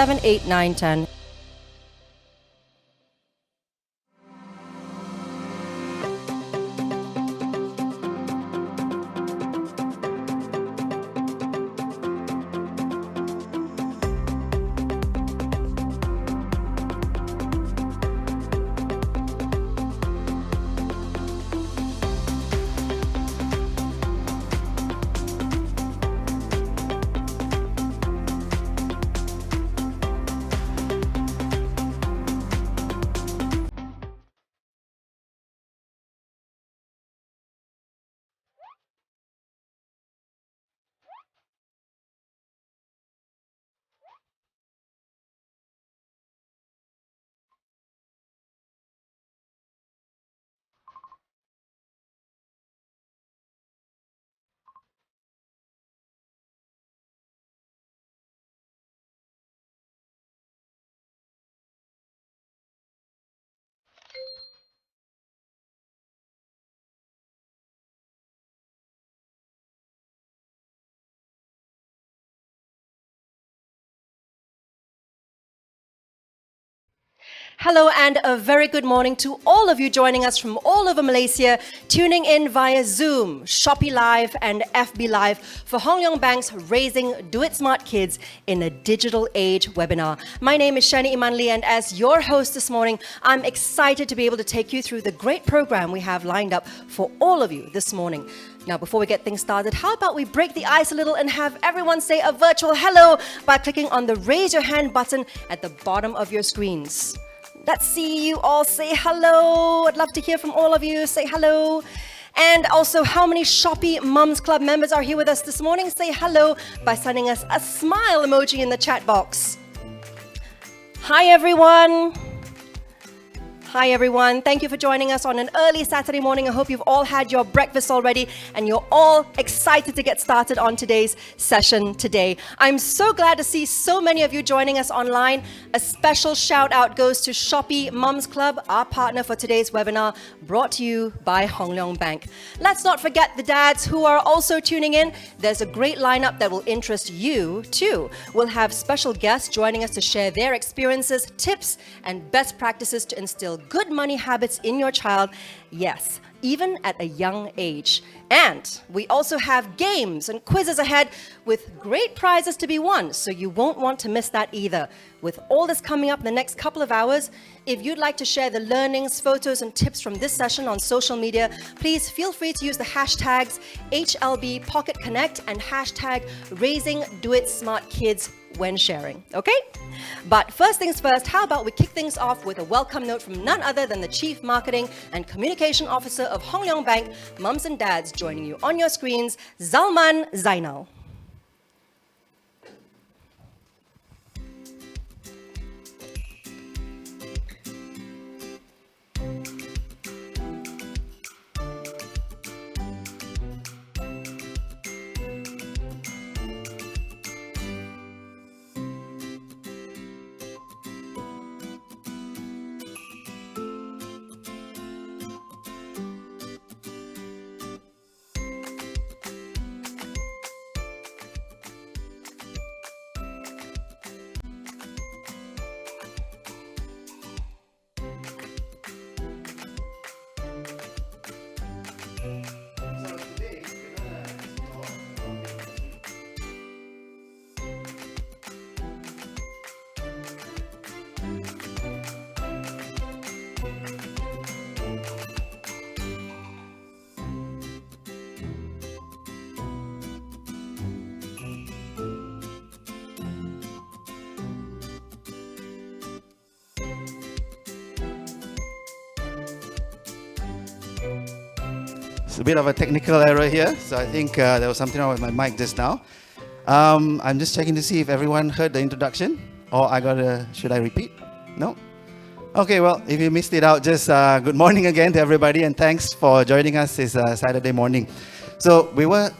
7, 8, 9, 10. Hello and a very good morning to all of you joining us from all over Malaysia, tuning in via Zoom, Shopee Live and FB Live for Hong Leong Bank's Raising DuitSmart Kids in a Digital Age webinar. My name is Shani Imanli, and as your host this morning, I'm excited to be able to take you through the great program we have lined up for all of you this morning. Now, before we get things started, how about we break the ice a little and have everyone say a virtual hello by clicking on the raise your hand button at the bottom of your screens. Let's see you all say hello. I'd love to hear from all of you. Say hello. And also, how many Shopee Mums Club members are here with us this morning? Say hello by sending us a smile emoji in the chat box. Hi, everyone. Hi everyone, thank you for joining us on an early Saturday morning. I hope you've all had your breakfast already and you're all excited to get started on today's session today. I'm so glad to see so many of you joining us online. A special shout out goes to Shopee Mums Club, our partner for today's webinar, brought to you by Hong Leong Bank. Let's not forget the dads who are also tuning in. There's a great lineup that will interest you too. We'll have special guests joining us to share their experiences, tips, and best practices to instill good money habits in your child, yes, even at a young age. And we also have games and quizzes ahead with great prizes to be won, so you won't want to miss that either. With all this coming up in the next couple of hours, if you'd like to share the learnings, photos, and tips from this session on social media, please feel free to use the hashtags HLB Pocket Connect and hashtag Raising DuitSmart Kids when sharing, okay? But first things first, how about we kick things off with a welcome note from none other than the Chief Marketing and Communication Officer of Hong Leong Bank, Mums and Dads, joining you on your screens, Zalman Zainal. It's a bit of a technical error here, so I think there was something wrong with my mic just now. I'm just checking to see if everyone heard the introduction, or should I repeat? No? Okay, well, if you missed it out, just good morning again to everybody, and thanks for joining us this Saturday morning. So we were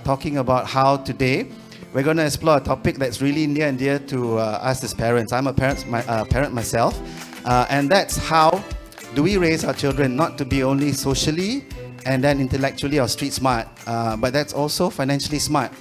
talking about how today we're going to explore a topic that's really near and dear to us as parents. I'm a parent myself, and that's how do we raise our children not to be only socially and then intellectually or street smart, but that's also financially smart.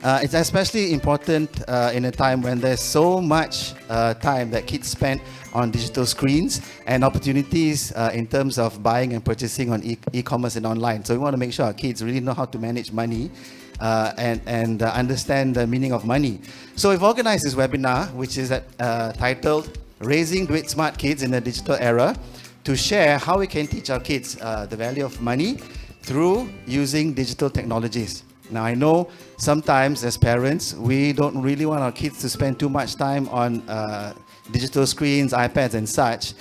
It's especially important in a time when there's so much time that kids spend on digital screens and opportunities in terms of buying and purchasing on e-commerce and online. So we want to make sure our kids really know how to manage money and understand the meaning of money. So we've organized this webinar, which is titled Raising DuitSmart Kids in a Digital Era, to share how we can teach our kids the value of money through using digital technologies. Now, I know sometimes as parents, we don't really want our kids to spend too much time on digital screens, iPads and such,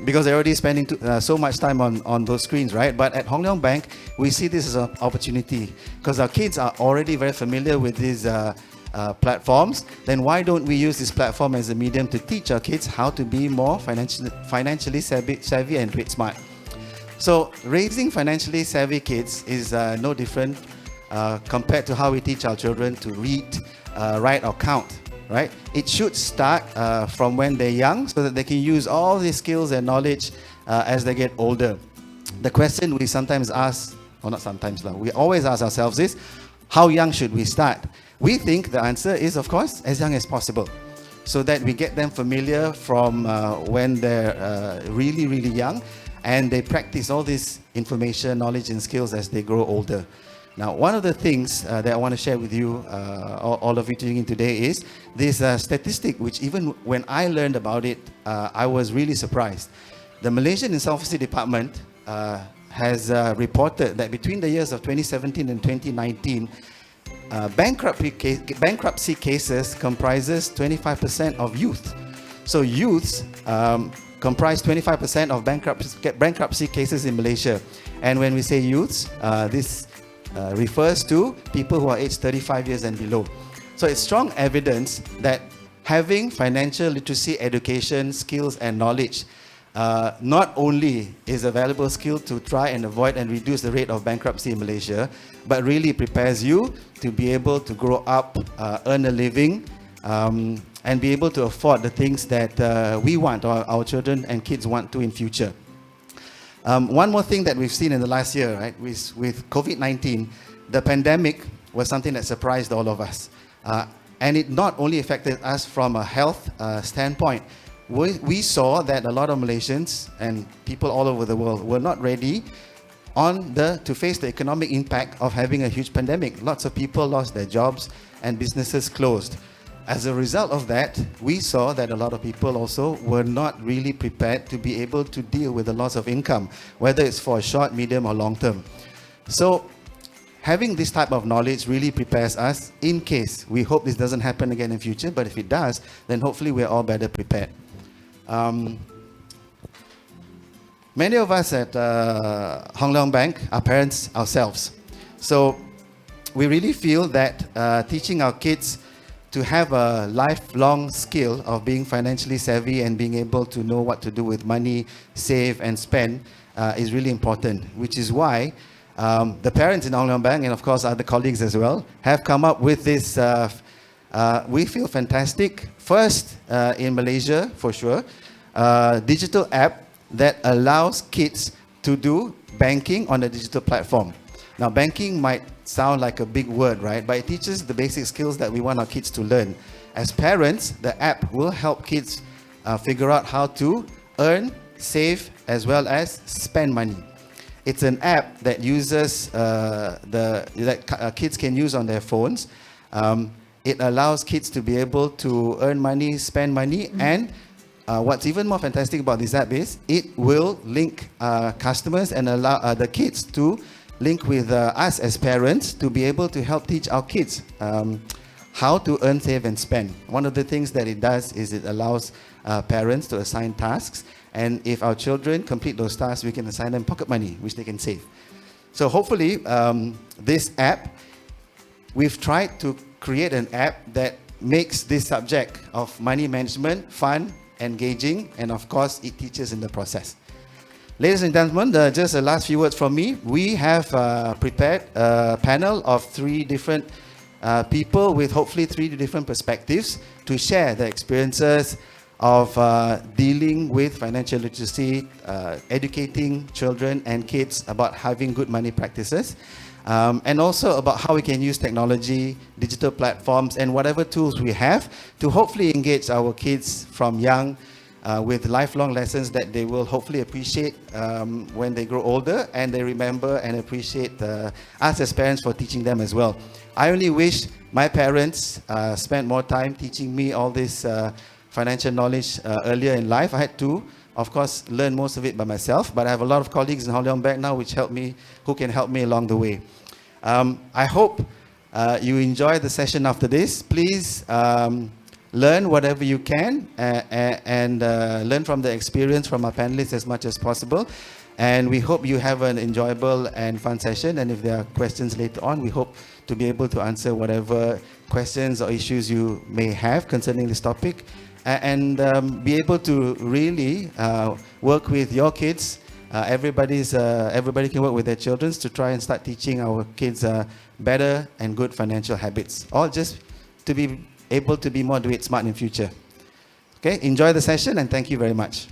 because they're already spending so much time on those screens, right? But at Hong Leong Bank, we see this as an opportunity because our kids are already very familiar with these platforms. Then why don't we use this platform as a medium to teach our kids how to be more financially savvy and DuitSmart? So raising financially savvy kids is no different compared to how we teach our children to read, write or count, right? It should start from when they're young so that they can use all these skills and knowledge as they get older. The question we sometimes ask, or not sometimes, we always ask ourselves is, how young should we start? We think the answer is, of course, as young as possible, so that we get them familiar from when they're really, really young, and they practice all this information, knowledge and skills as they grow older. Now, one of the things that I want to share with you, all of you tuning in today, is this statistic, which even when I learned about it, I was really surprised. The Malaysian Insolvency Department has reported that between the years of 2017 and 2019, bankruptcy cases comprises 25% of youth. So youths comprise 25% of bankruptcy cases in Malaysia. And when we say youths, this refers to people who are aged 35 years and below. So it's strong evidence that having financial literacy education, skills and knowledge not only is a valuable skill to try and avoid and reduce the rate of bankruptcy in Malaysia, but really prepares you to be able to grow up, earn a living, and be able to afford the things that we want, or our children and kids want to in future. One more thing that we've seen in the last year, right, with COVID-19, the pandemic was something that surprised all of us. And it not only affected us from a health standpoint, we saw that a lot of Malaysians and people all over the world were not ready to face the economic impact of having a huge pandemic. Lots of people lost their jobs and businesses closed. As a result of that, we saw that a lot of people also were not really prepared to be able to deal with the loss of income, whether it's for a short, medium or long term. So having this type of knowledge really prepares us in case, we hope this doesn't happen again in future, but if it does, then hopefully we're all better prepared. Many of us at Hong Leong Bank are parents ourselves. So we really feel that teaching our kids to have a lifelong skill of being financially savvy and being able to know what to do with money, save and spend is really important, which is why the parents in Hong Leong Bank, and of course other colleagues as well, have come up with this, we feel fantastic, first in Malaysia for sure, digital app that allows kids to do banking on a digital platform. Now, banking might sound like a big word, right? But it teaches the basic skills that we want our kids to learn. As parents, the app will help kids figure out how to earn, save, as well as spend money. It's an app that uses that kids can use on their phones. It allows kids to be able to earn money, spend money, and what's even more fantastic about this app is it will link customers and allow the kids to link with us as parents to be able to help teach our kids how to earn, save and spend. One of the things that it does is it allows parents to assign tasks, and if our children complete those tasks, we can assign them pocket money, which they can save. So hopefully this app, we've tried to create an app that makes this subject of money management fun, engaging, and of course it teaches in the process. Ladies and gentlemen, just the last few words from me. We have prepared a panel of 3 different people with hopefully 3 different perspectives to share their experiences of dealing with financial literacy, educating children and kids about having good money practices. and also about how we can use technology, digital platforms, and whatever tools we have to hopefully engage our kids from young with lifelong lessons that they will hopefully appreciate when they grow older, and they remember and appreciate us as parents for teaching them as well. I only wish my parents spent more time teaching me all this financial knowledge earlier in life. I had to, of course, learn most of it by myself, but I have a lot of colleagues in Hong Leong Bank now who can help me along the way. I hope you enjoy the session after this. Please learn whatever you can and learn from the experience from our panelists as much as possible. And we hope you have an enjoyable and fun session. And if there are questions later on, we hope to be able to answer whatever questions or issues you may have concerning this topic, and be able to really work with your kids. Everybody can work with their children to try and start teaching our kids better and good financial habits, all just to be able to be more DuitSmart in future. Okay, enjoy the session and thank you very much.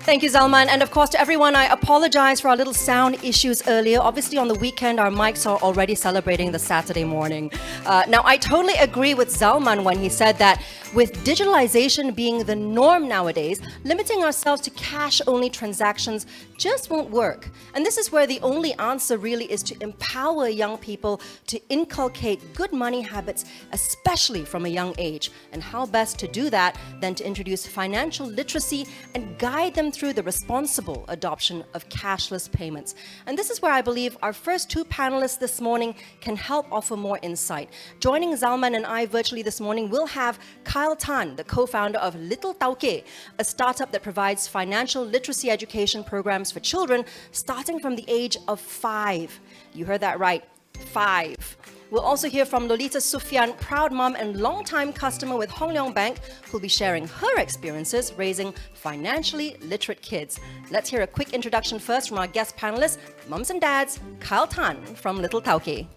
Thank you, Zalman. And of course, to everyone, I apologize for our little sound issues earlier. Obviously, on the weekend, our mics are already celebrating the Saturday morning. Now, I totally agree with Zalman when he said that with digitalization being the norm nowadays, limiting ourselves to cash-only transactions just won't work. And this is where the only answer really is to empower young people to inculcate good money habits, especially from a young age. And how best to do that than to introduce financial literacy and guide them through the responsible adoption of cashless payments. And this is where I believe our first two panelists this morning can help offer more insight. Joining Zalman and I virtually this morning, we'll have Kyle Tan, the co-founder of Little Tauke, a startup that provides financial literacy education programs for children starting from the age of 5. You heard that right, 5. We'll also hear from Lolita Sufyan, proud mom and longtime customer with Hong Leong Bank, who'll be sharing her experiences raising financially literate kids. Let's hear a quick introduction first from our guest panelists, mums and dads, Kyle Tan from Little Tauke.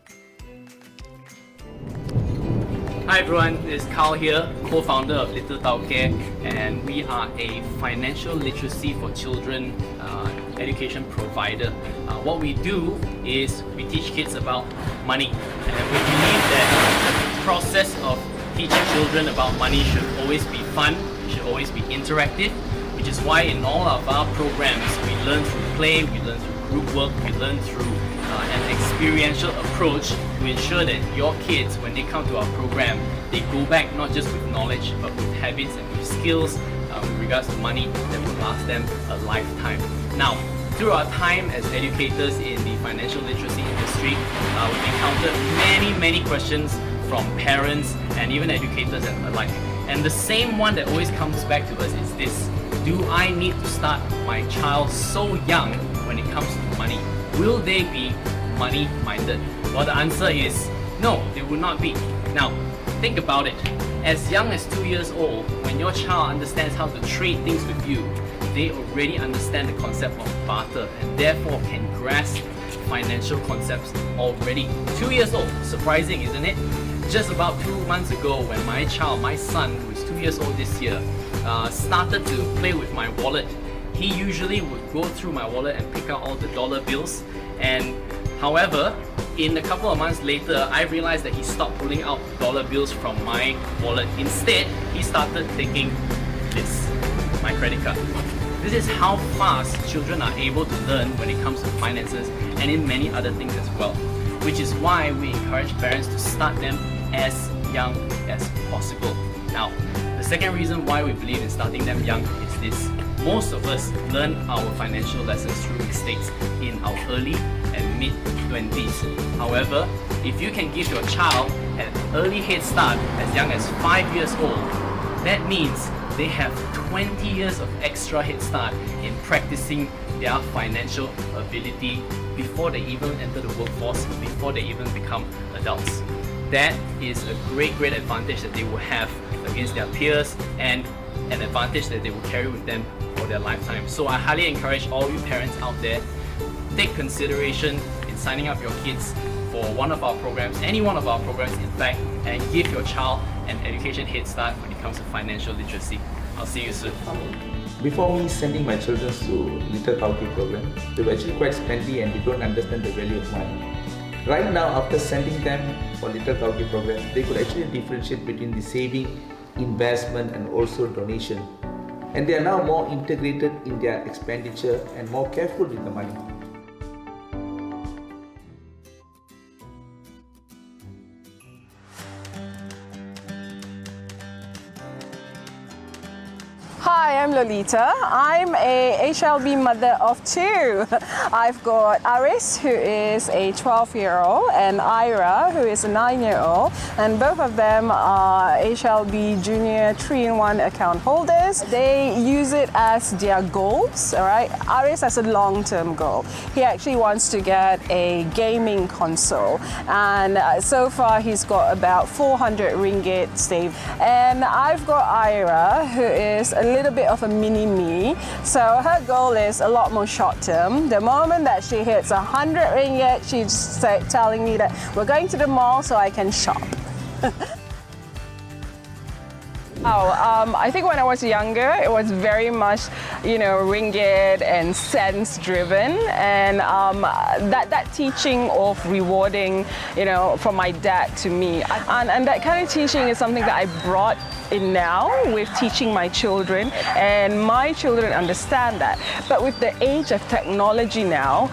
Hi everyone, it's Carl here, co-founder of Little Tauke, and we are a financial literacy for children education provider. What we do is we teach kids about money, and we believe that the process of teaching children about money should always be fun, should always be interactive, which is why in all of our programs we learn through play, we learn through group work, we learn through an experiential approach to ensure that your kids, when they come to our program, they go back not just with knowledge but with habits and with skills with regards to money that will last them a lifetime. Now, through our time as educators in the financial literacy industry, we've encountered many questions from parents and even educators alike. And the same one that always comes back to us is this: do I need to start my child so young when it comes to money? Will they be money-minded? Well, the answer is no, they will not be. Now, think about it. As young as 2 years old, when your child understands how to trade things with you, they already understand the concept of barter and therefore can grasp financial concepts already. 2 years old, surprising, isn't it? Just about 2 months ago, when my child, my son, who is 2 years old this year, started to play with my wallet, he usually would go through my wallet and pick out all the dollar bills. And however, in a couple of months later, I realized that he stopped pulling out dollar bills from my wallet. Instead, he started taking this, my credit card. This is how fast children are able to learn when it comes to finances and in many other things as well. Which is why we encourage parents to start them as young as possible. Now, the second reason why we believe in starting them young is this: most of us learn our financial lessons through mistakes in our early and mid-20s. However, if you can give your child an early head start as young as 5 years old, that means they have 20 years of extra head start in practicing their financial ability before they even enter the workforce, before they even become adults. That is a great advantage that they will have against their peers, and an advantage that they will carry with them for their lifetime. So I highly encourage all you parents out there, take consideration in signing up your kids for one of our programs, any one of our programs in fact, and give your child an education head start when it comes to financial literacy. I'll see you soon. Before me sending my children to Little Tauke program, they were actually quite spendy and they don't understand the value of money. Right now, after sending them for Little Tauke program, they could actually differentiate between the saving, investment and also donation. And they are now more integrated in their expenditure and more careful with the money. Hi, I'm Lolita. I'm a HLB mother of two. I've got Aris, who is a 12-year-old, and Ira, who is a 9-year-old, and both of them are HLB Junior 3-in-1 account holders. They use it as their goals, all right? Aris has a long-term goal. He actually wants to get a gaming console, and so far he's got about 400 ringgit saved. And I've got Ira, who is a little bit of a mini-me, so her goal is a lot more short-term. The moment that she hits 100 ringgit, she's telling me that we're going to the mall so I can shop. I think when I was younger, it was very much, ringgit and cents driven, and that teaching of rewarding, from my dad to me, and that kind of teaching is something that I brought in now with teaching my children, and my children understand that. But with the age of technology now,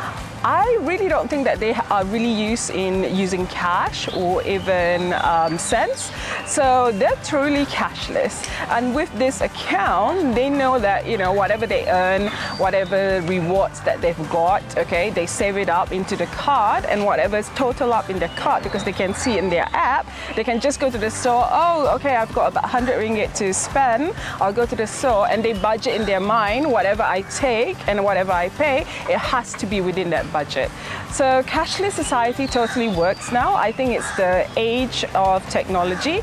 I really don't think that they are really used in using cash or even cents. So they're truly cashless. And with this account, they know that, whatever they earn, whatever rewards that they've got, okay, they save it up into the card, and whatever's total up in the card, because they can see in their app, they can just go to the store, oh, okay, I've got about 100 ringgit to spend, I'll go to the store, and they budget in their mind, whatever I take and whatever I pay, it has to be within that budget. So cashless society totally works now. I think it's the age of technology.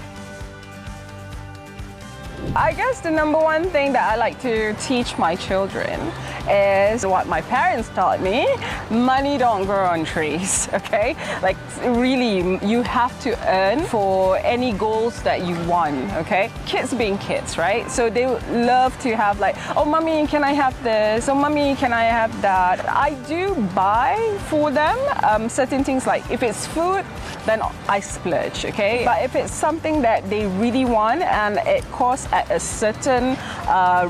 I guess the number one thing that I like to teach my children is what my parents taught me: money don't grow on trees, okay? Like, really, you have to earn for any goals that you want, okay? Kids being kids, right? So they love to have like, oh, mommy, can I have this? Oh, mommy, can I have that? I do buy for them certain things, like if it's food, then I splurge, okay? But if it's something that they really want and it costs at a certain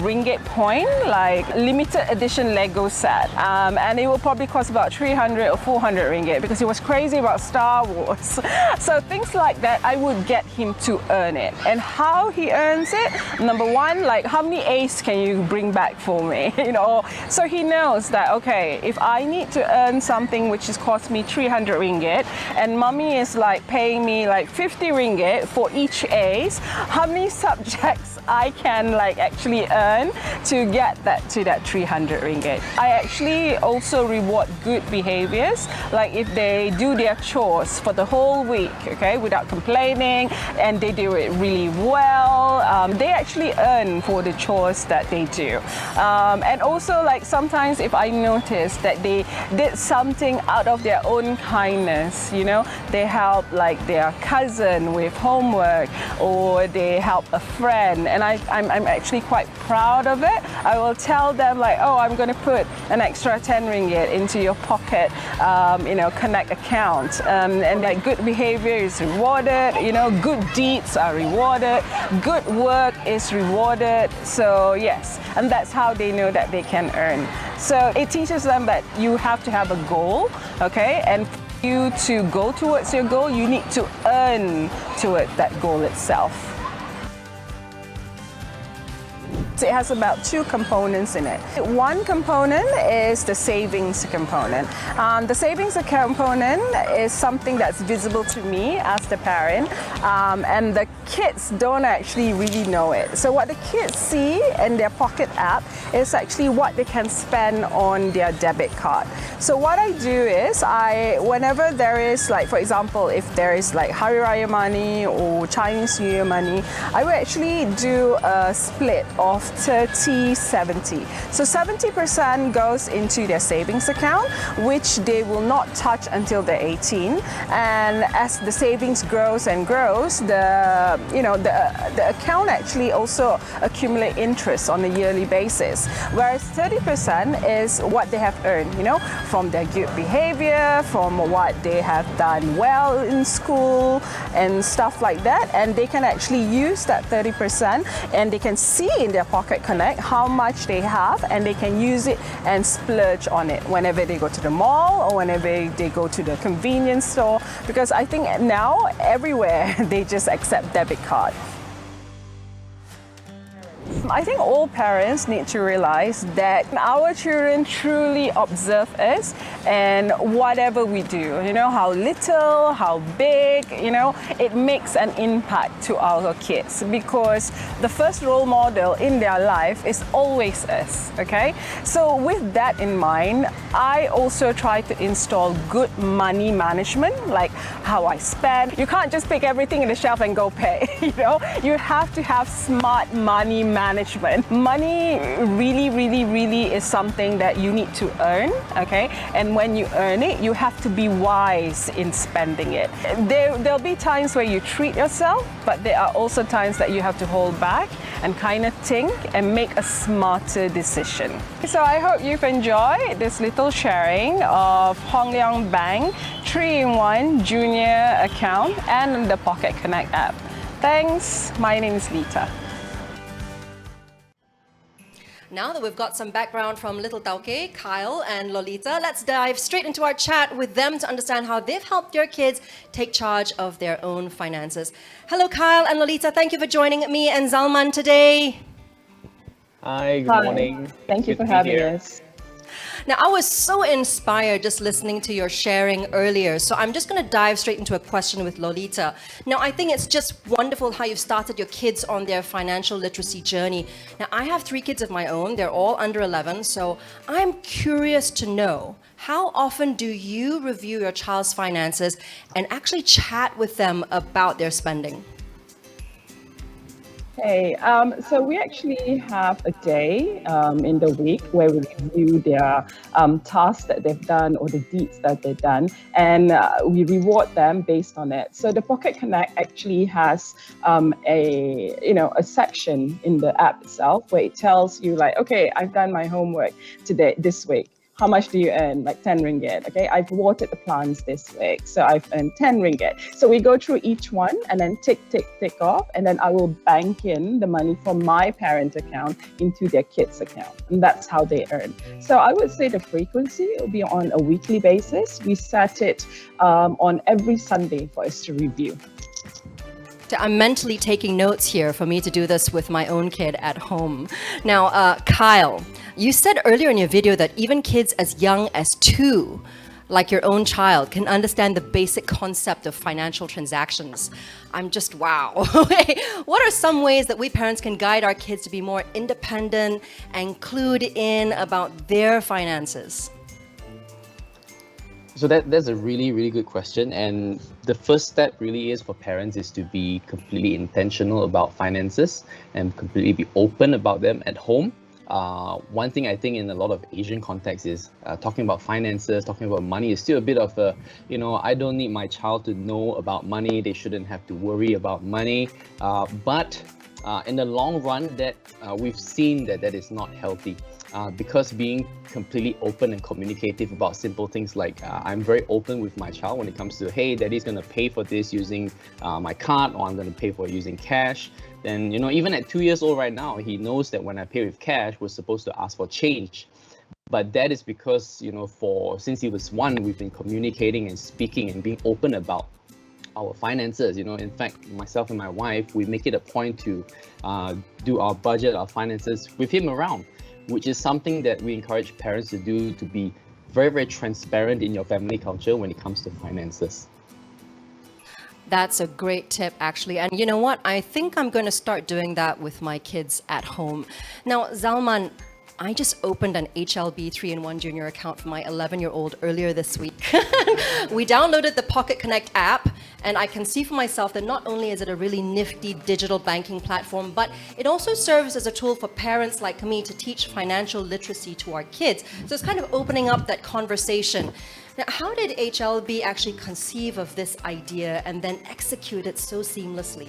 ringgit point, like limited edition Lego set, and it will probably cost about 300 or 400 ringgit because he was crazy about Star Wars. So things like that, I would get him to earn it. And how he earns it, number one, like how many A's can you bring back for me? So he knows that, okay, if I need to earn something which is cost me 300 ringgit and mommy is like paying me like 50 ringgit for each A's, how many subjects I can like actually earn to get that to that 300 ringgit. I actually also reward good behaviors, like if they do their chores for the whole week, okay, without complaining, and they do it really well, they actually earn for the chores that they do. And also, like, sometimes if I notice that they did something out of their own kindness, they help like their cousin with homework, or they help a friend, and I'm actually quite proud of it. I will tell them like, oh, I'm going to put an extra 10 ringgit into your pocket, Connect account, and like good behavior is rewarded, good deeds are rewarded, good work is rewarded. So yes, and that's how they know that they can earn. So it teaches them that you have to have a goal, okay, and for you to go towards your goal, you need to earn towards that goal itself. it has about two components in it. One component is the savings component. The savings component is something that's visible to me as the parent, and the kids don't actually really know it. So what the kids see in their pocket app is actually what they can spend on their debit card. So what I do is whenever there is, like, for example, if there is like Hari Raya money or Chinese New Year money, I will actually do a split of 30-70. So 70% goes into their savings account, which they will not touch until they're 18. And as the savings grows and grows, the account actually also accumulate interest on a yearly basis. Whereas 30% is what they have earned, from their good behavior, from what they have done well in school and stuff like that. And they can actually use that 30% and they can see in their Pocket Connect how much they have, and they can use it and splurge on it whenever they go to the mall or whenever they go to the convenience store, because I think now everywhere they just accept debit card. I think all parents need to realize that our children truly observe us, and whatever we do, how little, how big, it makes an impact to our kids, because the first role model in their life is always us, okay? So with that in mind, I also try to install good money management, like how I spend. You can't just pick everything in the shelf and go pay, You have to have smart money management. Money really is something that you need to earn, okay? And when you earn it, you have to be wise in spending it. There'll be times where you treat yourself, but there are also times that you have to hold back and kind of think and make a smarter decision. So I hope you've enjoyed this little sharing of Hong Leong Bank 3-in-1 Junior account and the Pocket Connect app. Thanks. My name is Lita. Now that we've got some background from Little Tauke, Kyle and Lolita, let's dive straight into our chat with them to understand how they've helped their kids take charge of their own finances. Hello, Kyle and Lolita. Thank you for joining me and Zalman today. Hi, good morning. Thank you Good for to be having here. us. Now, I was so inspired just listening to your sharing earlier, so I'm just going to dive straight into a question with Lolita. Now, I think it's just wonderful how you've started your kids on their financial literacy journey. Now, I have 3 kids of my own. They're all under 11, so I'm curious to know, how often do you review your child's finances and actually chat with them about their spending? Hey, so we actually have a day in the week where we review their tasks that they've done or the deeds that they've done, and we reward them based on it. So the Pocket Connect actually has a section in the app itself where it tells you, like, okay, I've done my homework this week. How much do you earn? Like 10 ringgit. Okay, I've watered the plants this week, so I've earned 10 ringgit. So we go through each one and then tick off, and then I will bank in the money from my parent account into their kids' account, and that's how they earn. So I would say the frequency will be on a weekly basis. We set it on every Sunday for us to review. I'm mentally taking notes here for me to do this with my own kid at home. Now, Kyle, you said earlier in your video that even kids as young as 2, like your own child, can understand the basic concept of financial transactions. I'm just wow. What are some ways that we parents can guide our kids to be more independent and clued in about their finances? So that's a really good question, and the first step really is for parents is to be completely intentional about finances and completely be open about them at home. One thing I think in a lot of Asian contexts is talking about finances, talking about money is still a bit of a, I don't need my child to know about money. They shouldn't have to worry about money. But in the long run, that we've seen that is not healthy. Because being completely open and communicative about simple things like I'm very open with my child when it comes to, hey, daddy's going to pay for this using my card, or I'm going to pay for it using cash. Then, even at 2 years old right now, he knows that when I pay with cash, we're supposed to ask for change. But that is because, since he was 1, we've been communicating and speaking and being open about our finances. In fact, myself and my wife, we make it a point to do our budget, our finances with him around, which is something that we encourage parents to do, to be very, very transparent in your family culture when it comes to finances. That's a great tip, actually. And you know what? I think I'm going to start doing that with my kids at home. Now, Zalman, I just opened an HLB 3-in-1 Junior account for my 11-year-old earlier this week. We downloaded the Pocket Connect app, and I can see for myself that not only is it a really nifty digital banking platform, but it also serves as a tool for parents like me to teach financial literacy to our kids. So it's kind of opening up that conversation. Now, how did HLB actually conceive of this idea and then execute it so seamlessly?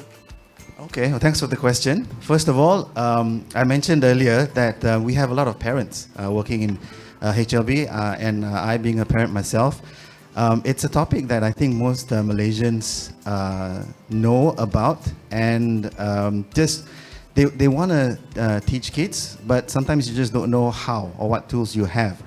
Okay, well, thanks for the question. First of all, I mentioned earlier that we have a lot of parents working in HLB, and I being a parent myself, it's a topic that I think most Malaysians know about, and just they want to teach kids, but sometimes you just don't know how or what tools you have.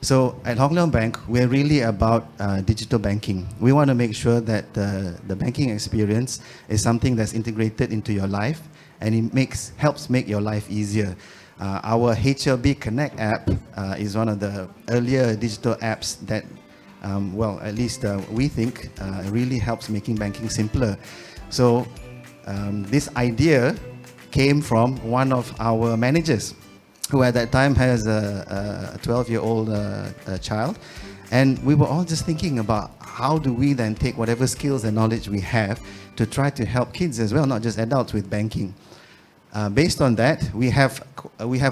So at Hong Leong Bank, we're really about digital banking. We want to make sure that the banking experience is something that's integrated into your life, and it helps make your life easier. Our HLB Connect app is one of the earlier digital apps that, at least we think really helps making banking simpler. So this idea came from one of our managers, who at that time has a 12-year-old child. And we were all just thinking about how do we then take whatever skills and knowledge we have to try to help kids as well, not just adults, with banking. Based on that, we have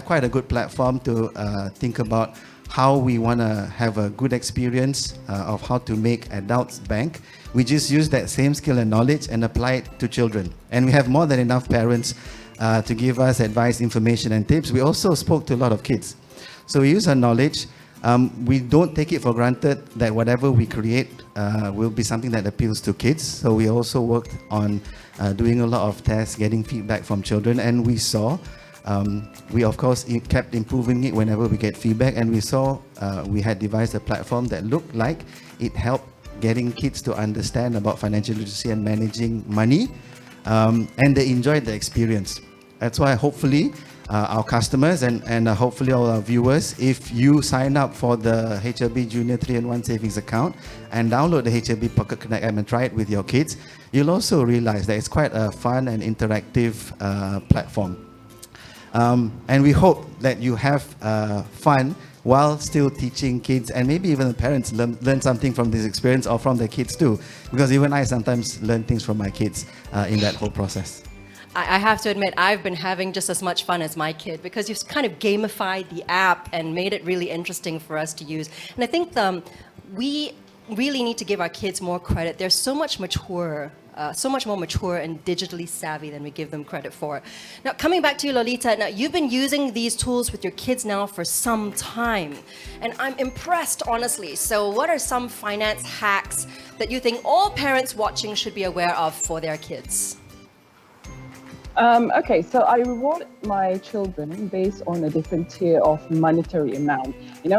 quite a good platform to think about how we want to have a good experience of how to make adults bank. We just use that same skill and knowledge and apply it to children. And we have more than enough parents to give us advice, information, and tips. We also spoke to a lot of kids. So we use our knowledge. We don't take it for granted that whatever we create will be something that appeals to kids. So we also worked on doing a lot of tests, getting feedback from children, and we saw, we of course kept improving it whenever we get feedback, and we saw we had devised a platform that looked like it helped getting kids to understand about financial literacy and managing money, and they enjoyed the experience. That's why hopefully our customers and hopefully all our viewers, if you sign up for the HLB Junior 3-in-1 Savings Account and download the HLB Pocket Connect app and try it with your kids, you'll also realize that it's quite a fun and interactive platform. And we hope that you have fun while still teaching kids, and maybe even the parents learn something from this experience, or from their kids too, because even I sometimes learn things from my kids in that whole process. I have to admit, I've been having just as much fun as my kid, because you've kind of gamified the app and made it really interesting for us to use. And I think we really need to give our kids more credit. They're so much more mature and digitally savvy than we give them credit for. Now, coming back to you, Lolita, now you've been using these tools with your kids now for some time, and I'm impressed, honestly. So what are some finance hacks that you think all parents watching should be aware of for their kids? Okay, so I reward my children based on a different tier of monetary amount,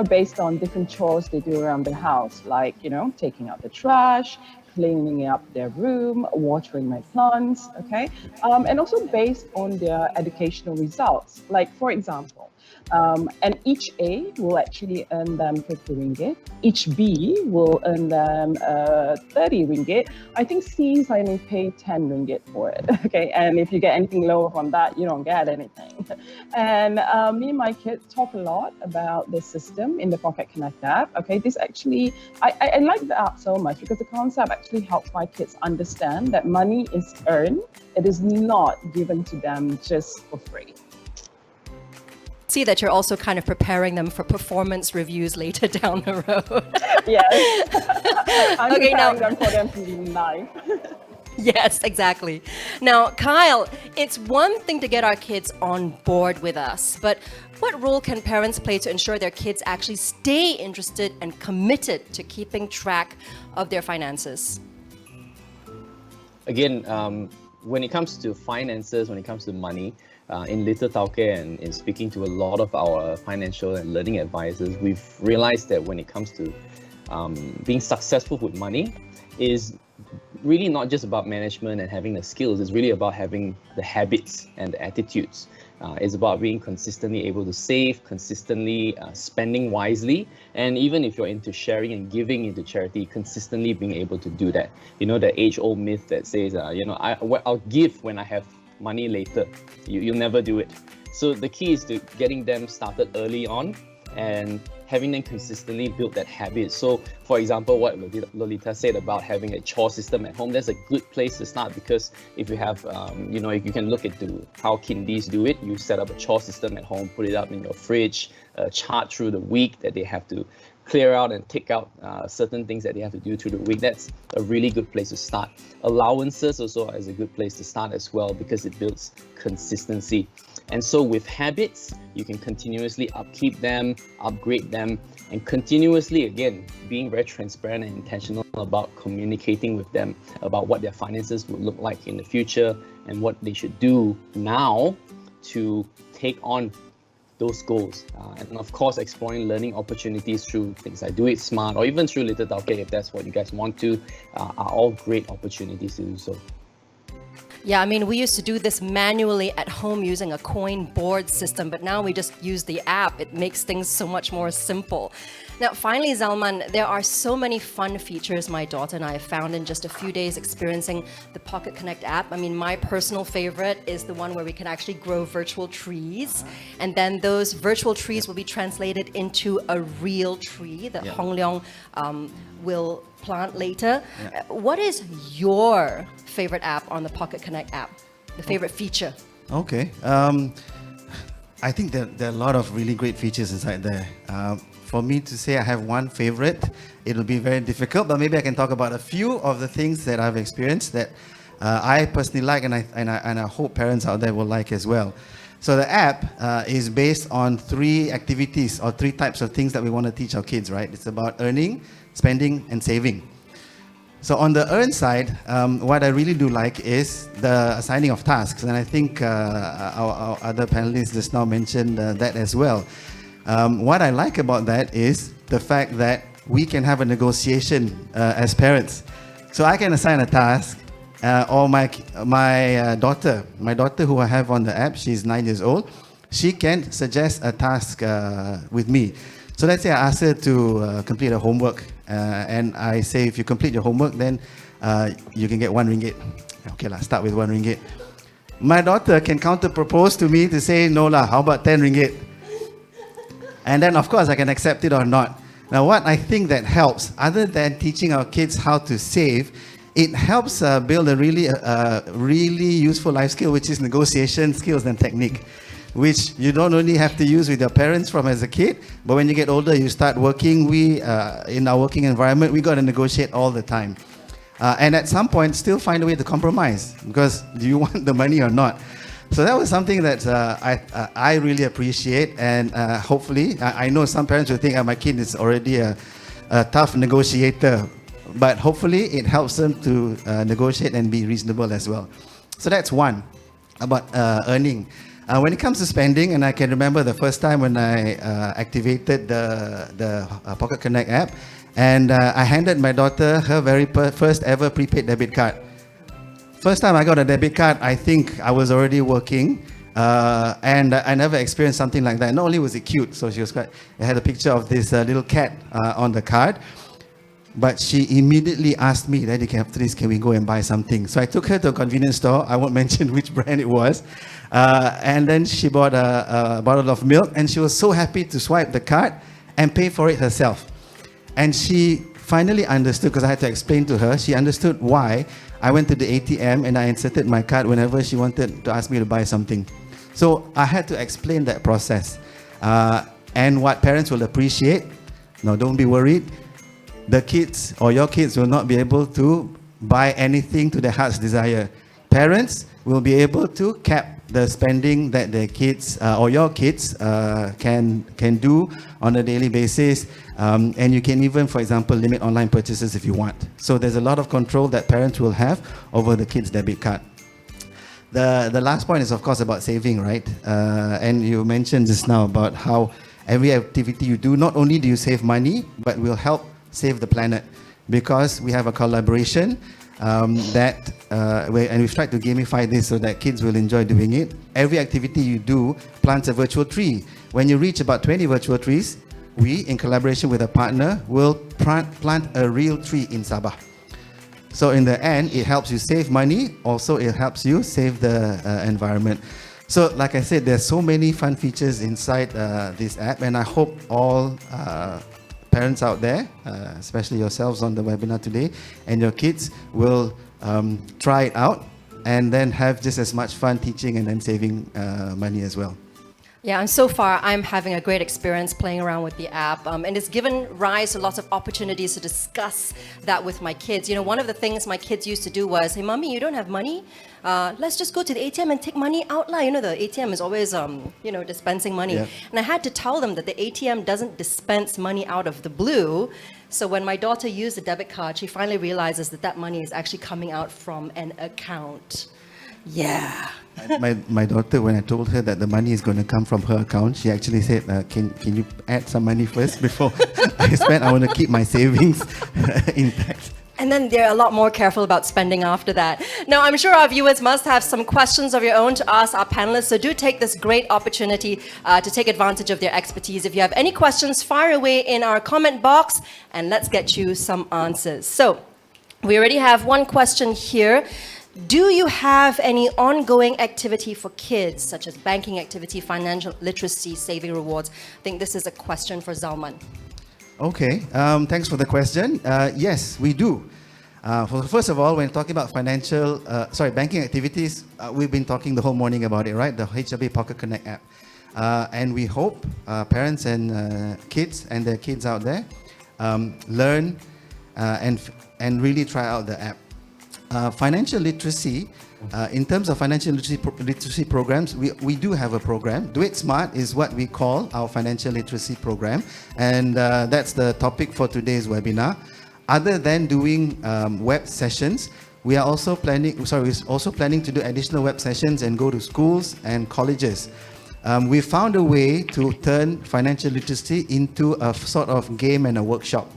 based on different chores they do around the house, like, taking out the trash, cleaning up their room, watering my plants, okay? And also based on their educational results. Like, for example, and each A will actually earn them 50 ringgit. Each B will earn them 30 ringgit. I think C's I only pay 10 ringgit for it, okay? And if you get anything lower from that, you don't get anything. And me and my kids talk a lot about the system in the Pocket Connect app, okay? This actually, I like the app so much because the concept actually helps my kids understand that money is earned. It is not given to them just for free. See that you're also kind of preparing them for performance reviews later down the road. Yes. I'm Okay, now preparing them for them to be life. Yes, exactly. Now, Kyle, it's one thing to get our kids on board with us, but what role can parents play to ensure their kids actually stay interested and committed to keeping track of their finances? Again, when it comes to finances, when it comes to money, in Little Tauke and in speaking to a lot of our financial and learning advisors, we've realized that when it comes to being successful with money, is really not just about management and having the skills. It's really about having the habits and the attitudes. It's about being consistently able to save, consistently spending wisely, and even if you're into sharing and giving into charity, consistently being able to do that. You know, the age-old myth that says, I'll give when I have money later. You'll never do it. So the key is to getting them started early on and having them consistently build that habit. So, for example, what Lolita said about having a chore system at home, that's a good place to start, because if you have, if you can look into how kindies do it, you set up a chore system at home, put it up in your fridge, chart through the week that they have to clear out and tick out certain things that they have to do through the week. That's a really good place to start. Allowances also is a good place to start as well, because it builds consistency. And so with habits, you can continuously upkeep them, upgrade them, and continuously, again, being very transparent and intentional about communicating with them about what their finances would look like in the future and what they should do now to take on those goals. And of course, exploring learning opportunities through things like DuitSmart or even through Little Tauke, if that's what you guys want to, are all great opportunities to do so. Yeah, I mean, we used to do this manually at home using a coin board system, but now we just use the app. It makes things so much more simple. Now, finally, Zalman, there are so many fun features my daughter and I have found in just a few days experiencing the Pocket Connect app. I mean, my personal favorite is the one where we can actually grow virtual trees, and then those virtual trees will be translated into a real tree that Hong Leong will plant later. What is your favorite app on the Pocket Connect app? The favorite feature? Okay. I think there are a lot of really great features inside there. For me to say I have one favorite, it'll be very difficult, but maybe I can talk about a few of the things that I've experienced that I personally like, and I hope parents out there will like as well. So the app is based on 3 activities or 3 types of things that we want to teach our kids, right? It's about earning, spending, and saving. So on the earn side, what I really do like is the assigning of tasks, and I think our other panelists just now mentioned that as well. What I like about that is the fact that we can have a negotiation as parents. So I can assign a task, or my daughter who I have on the app, she's 9 years old, she can suggest a task with me. So let's say I ask her to complete her homework, and I say, if you complete your homework, then you can get 1 ringgit. Okay, start with 1 ringgit. My daughter can counter propose to me to say, no lah, how about 10 ringgit? And then of course I can accept it or not. Now what I think that helps, other than teaching our kids how to save, it helps build a really useful life skill, which is negotiation skills and technique, which you don't only have to use with your parents from as a kid, but when you get older, you start working. In our working environment, we got to negotiate all the time. And at some point, still find a way to compromise, because do you want the money or not? So that was something that I really appreciate, and hopefully, I know some parents will think my kid is already a tough negotiator, but hopefully it helps them to negotiate and be reasonable as well. So that's one, about earning. When it comes to spending, and I can remember the first time when I activated the Pocket Connect app, and I handed my daughter her very first ever prepaid debit card. First time I got a debit card, I think I was already working, and I never experienced something like that. Not only was it cute, so it had a picture of this little cat on the card, but she immediately asked me, Daddy, after this, can we go and buy something? So I took her to a convenience store. I won't mention which brand it was. And then she bought a bottle of milk, and she was so happy to swipe the card and pay for it herself. And she finally understood, because I had to explain to her, she understood why I went to the ATM and I inserted my card whenever she wanted to ask me to buy something. So I had to explain that process. And what parents will appreciate, no, don't be worried, the kids or your kids will not be able to buy anything to their heart's desire. Parents will be able to cap the spending that their kids or your kids can do on a daily basis, and you can even, for example, limit online purchases if you want. So there's a lot of control that parents will have over the kids' debit card. The last point is, of course, about saving, right? And you mentioned just now about how every activity you do, not only do you save money, but will help save the planet, because we have a collaboration. and we've tried to gamify this so that kids will enjoy doing it. Every activity you do plants a virtual tree. When you reach about 20 virtual trees, we, in collaboration with a partner, will plant a real tree in Sabah. So in the end, it helps you save money. Also, it helps you save the environment. So like I said, there's so many fun features inside this app, and I hope all parents out there, especially yourselves on the webinar today, and your kids will try it out and then have just as much fun teaching and then saving money as well. Yeah, and so far I'm having a great experience playing around with the app, and it's given rise to lots of opportunities to discuss that with my kids. You know, one of the things my kids used to do was, "Hey, mommy, you don't have money? Let's just go to the ATM and take money out lah." You know, the ATM is always, dispensing money. Yeah. And I had to tell them that the ATM doesn't dispense money out of the blue. So when my daughter used the debit card, she finally realizes that that money is actually coming out from an account. Yeah. My daughter, when I told her that the money is going to come from her account, she actually said, can you add some money first before I spend? I want to keep my savings intact. And then they're a lot more careful about spending after that. Now, I'm sure our viewers must have some questions of your own to ask our panelists, so do take this great opportunity to take advantage of their expertise. If you have any questions, fire away in our comment box, and let's get you some answers. So, we already have one question here. Do you have any ongoing activity for kids, such as banking activity, financial literacy, saving rewards? I think this is a question for Zalman. Okay, thanks for the question. Yes, we do. First of all, when talking about banking activities, we've been talking the whole morning about it, right? The HLB Pocket Connect app. And we hope parents and kids and their kids out there learn and really try out the app. Financial literacy, in terms of financial literacy programs, we do have a program. DuitSmart is what we call our financial literacy program, and that's the topic for today's webinar. Other than doing web sessions, we're also planning to do additional web sessions and go to schools and colleges. We found a way to turn financial literacy into a sort of game and a workshop.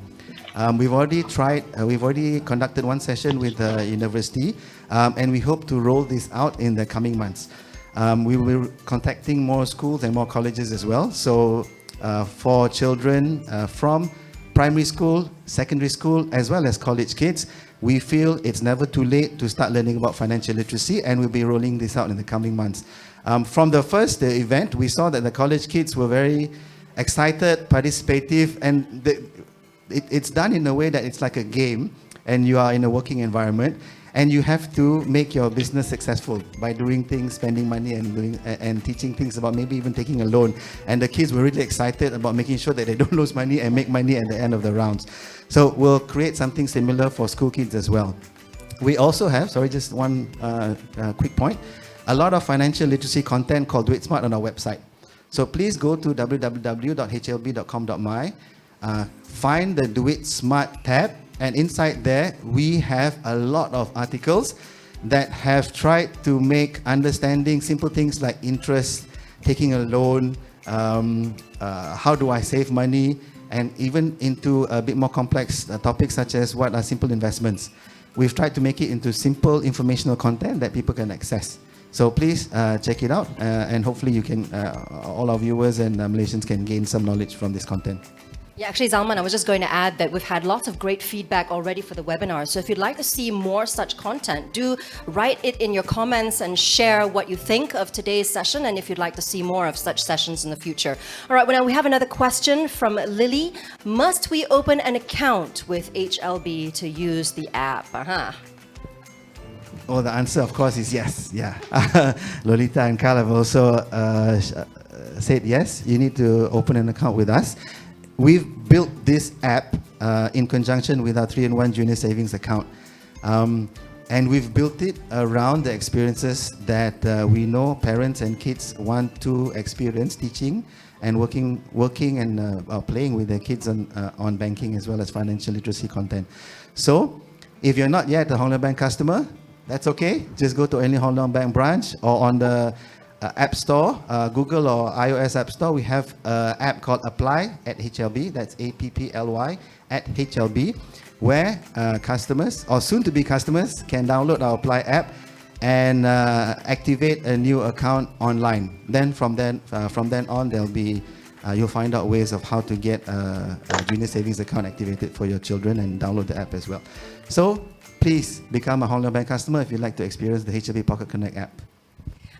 We've already conducted one session with the university, and we hope to roll this out in the coming months. We will be contacting more schools and more colleges as well. So for children from primary school, secondary school, as well as college kids, we feel it's never too late to start learning about financial literacy, and we'll be rolling this out in the coming months. From the first event, we saw that the college kids were very excited, participative, and it's done in a way that it's like a game, and you are in a working environment, and you have to make your business successful by doing things, spending money, and teaching things about maybe even taking a loan. And the kids were really excited about making sure that they don't lose money and make money at the end of the rounds. So we'll create something similar for school kids as well. We also have, just one quick point, a lot of financial literacy content called DuitSmart on our website. So please go to www.hlb.com.my. Find the DuitSmart tab, and inside there we have a lot of articles that have tried to make understanding simple things like interest, taking a loan, how do I save money, and even into a bit more complex topics such as what are simple investments. We've tried to make it into simple informational content that people can access. So please check it out, and hopefully you can, all our viewers and Malaysians can gain some knowledge from this content. Yeah, actually, Zalman, I was just going to add that we've had lots of great feedback already for the webinar. So if you'd like to see more such content, do write it in your comments and share what you think of today's session, and if you'd like to see more of such sessions in the future. All right, well, now we have another question from Lily. Must we open an account with HLB to use the app? Well, the answer, of course, is yes. Yeah. Lolita and Carl have also said yes, you need to open an account with us. We've built this app in conjunction with our 3-in-1 junior savings account. And we've built it around the experiences that we know parents and kids want to experience, teaching and working and playing with their kids on banking as well as financial literacy content. So if you're not yet a Hong Leong Bank customer, that's okay. Just go to any Hong Leong Bank branch or on the App Store, Google or iOS App Store. We have an app called Apply at HLB. That's APPLY at HLB. where customers or soon-to-be customers can download our Apply app and activate a new account online. Then from then on, there'll be you'll find out ways of how to get a junior savings account activated for your children and download the app as well. So please become a Hong Leong Bank customer if you'd like to experience the HLB Pocket Connect app.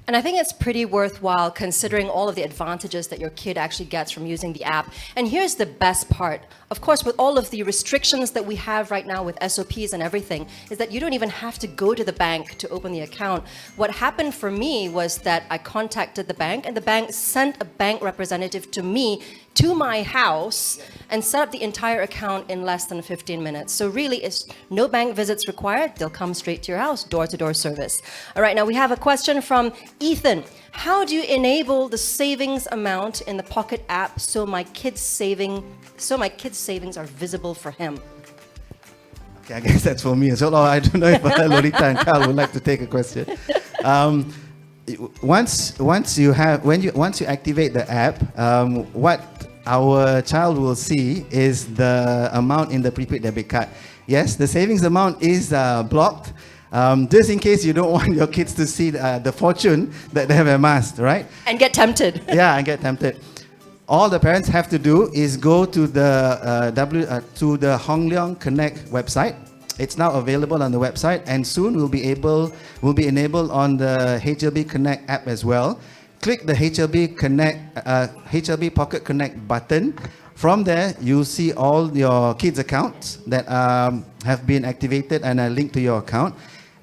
And I think it's pretty worthwhile considering all of the advantages that your kid actually gets from using the app. And here's the best part. Of course, with all of the restrictions that we have right now with SOPs and everything, is that you don't even have to go to the bank to open the account. What happened for me was that I contacted the bank and the bank sent a bank representative to me to my house and set up the entire account in less than 15 minutes. So really, it's no bank visits required. They'll come straight to your house, door-to-door service. All right, now we have a question from Ethan. How do you enable the savings amount in the Pocket app so my kid's savings are visible for him? Okay, I guess that's for me as well. Oh, I don't know if Lolita and Carl would like to take a question. Once you activate the app, what our child will see is the amount in the prepaid debit card. Yes, the savings amount is blocked, just in case you don't want your kids to see the fortune that they have amassed, right? And get tempted. Yeah, and get tempted. All the parents have to do is go to the Hong Leong Connect website. It's now available on the website, and soon will be enabled on the HLB Connect app as well. Click the HLB Pocket Connect button. From there, you'll see all your kids' accounts that have been activated and are linked to your account.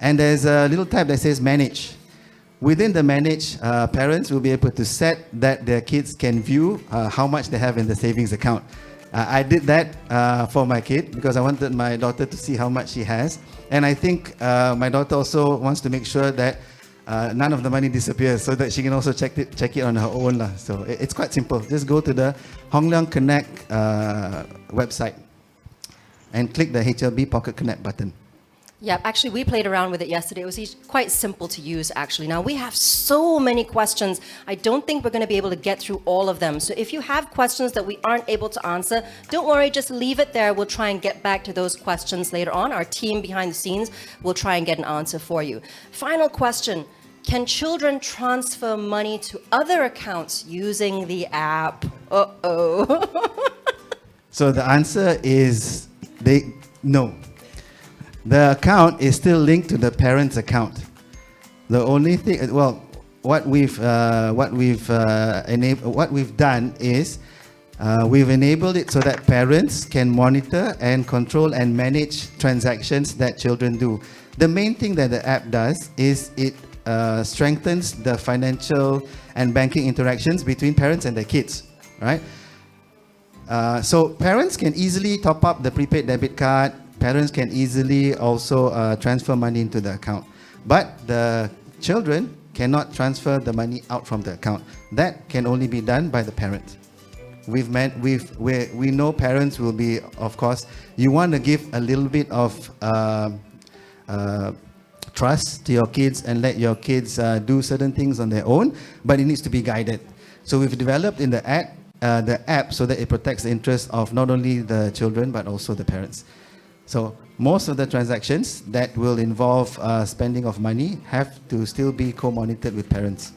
And there's a little tab that says Manage. Within the Manage, parents will be able to set that their kids can view how much they have in the savings account. I did that for my kid because I wanted my daughter to see how much she has. And I think my daughter also wants to make sure that none of the money disappears so that she can also check it on her own. So it's quite simple. Just go to the Hong Leong Connect website and click the HLB Pocket Connect button. Yeah, actually, we played around with it yesterday. It was quite simple to use, actually. Now, we have so many questions. I don't think we're going to be able to get through all of them. So if you have questions that we aren't able to answer, don't worry, just leave it there. We'll try and get back to those questions later on. Our team behind the scenes will try and get an answer for you. Final question. Can children transfer money to other accounts using the app? Uh-oh. So the answer is no. The account is still linked to the parent's account. The only thing, what we've done is we've enabled it so that parents can monitor and control and manage transactions that children do. The main thing that the app does is it strengthens the financial and banking interactions between parents and their kids, right? So parents can easily top up the prepaid debit card. Parents can easily also transfer money into the account. But the children cannot transfer the money out from the account. That can only be done by the parent. We know parents will be, of course, you want to give a little bit of trust to your kids and let your kids do certain things on their own, but it needs to be guided. So we've developed in the app so that it protects the interests of not only the children but also the parents. So most of the transactions that will involve spending of money have to still be co-monitored with parents.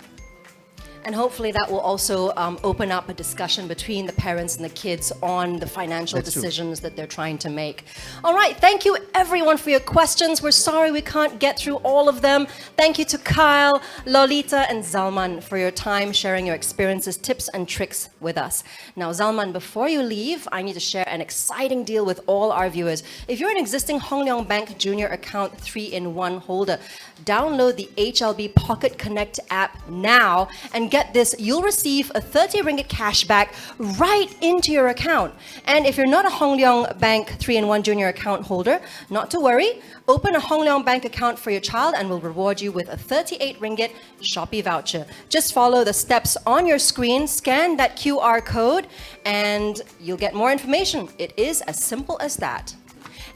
And hopefully that will also open up a discussion between the parents and the kids on the financial decisions that they're trying to make. All right, thank you everyone for your questions. We're sorry we can't get through all of them. Thank you to Kyle, Lolita, and Zalman for your time sharing your experiences, tips, and tricks with us. Now, Zalman, before you leave, I need to share an exciting deal with all our viewers. If you're an existing Hong Leong Bank Junior Account 3-in-1 holder, download the HLB Pocket Connect app now and get this, you'll receive a 30 ringgit cashback right into your account. And if you're not a Hong Leong Bank 3-in-1 Junior Account holder, not to worry, open a Hong Leong Bank account for your child and we'll reward you with a 38 ringgit Shopee voucher. Just follow the steps on your screen, scan that QR code, and you'll get more information. It is as simple as that.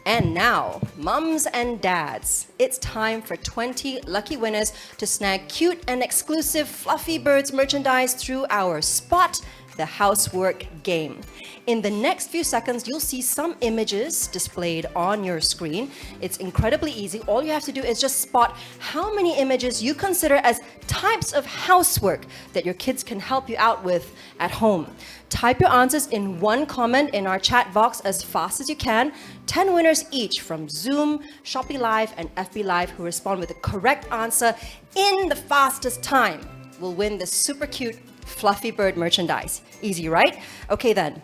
And now, mums and dads, it's time for 20 lucky winners to snag cute and exclusive Fluffy Birds merchandise through our Spot the housework game. In the next few seconds, you'll see some images displayed on your screen. It's incredibly easy. All you have to do is just spot how many images you consider as types of housework that your kids can help you out with at home. Type your answers in one comment in our chat box as fast as you can. 10 winners each from Zoom, Shopee Live, and FB Live who respond with the correct answer in the fastest time will win this super cute fluffy bird merchandise. Easy, right? Okay then.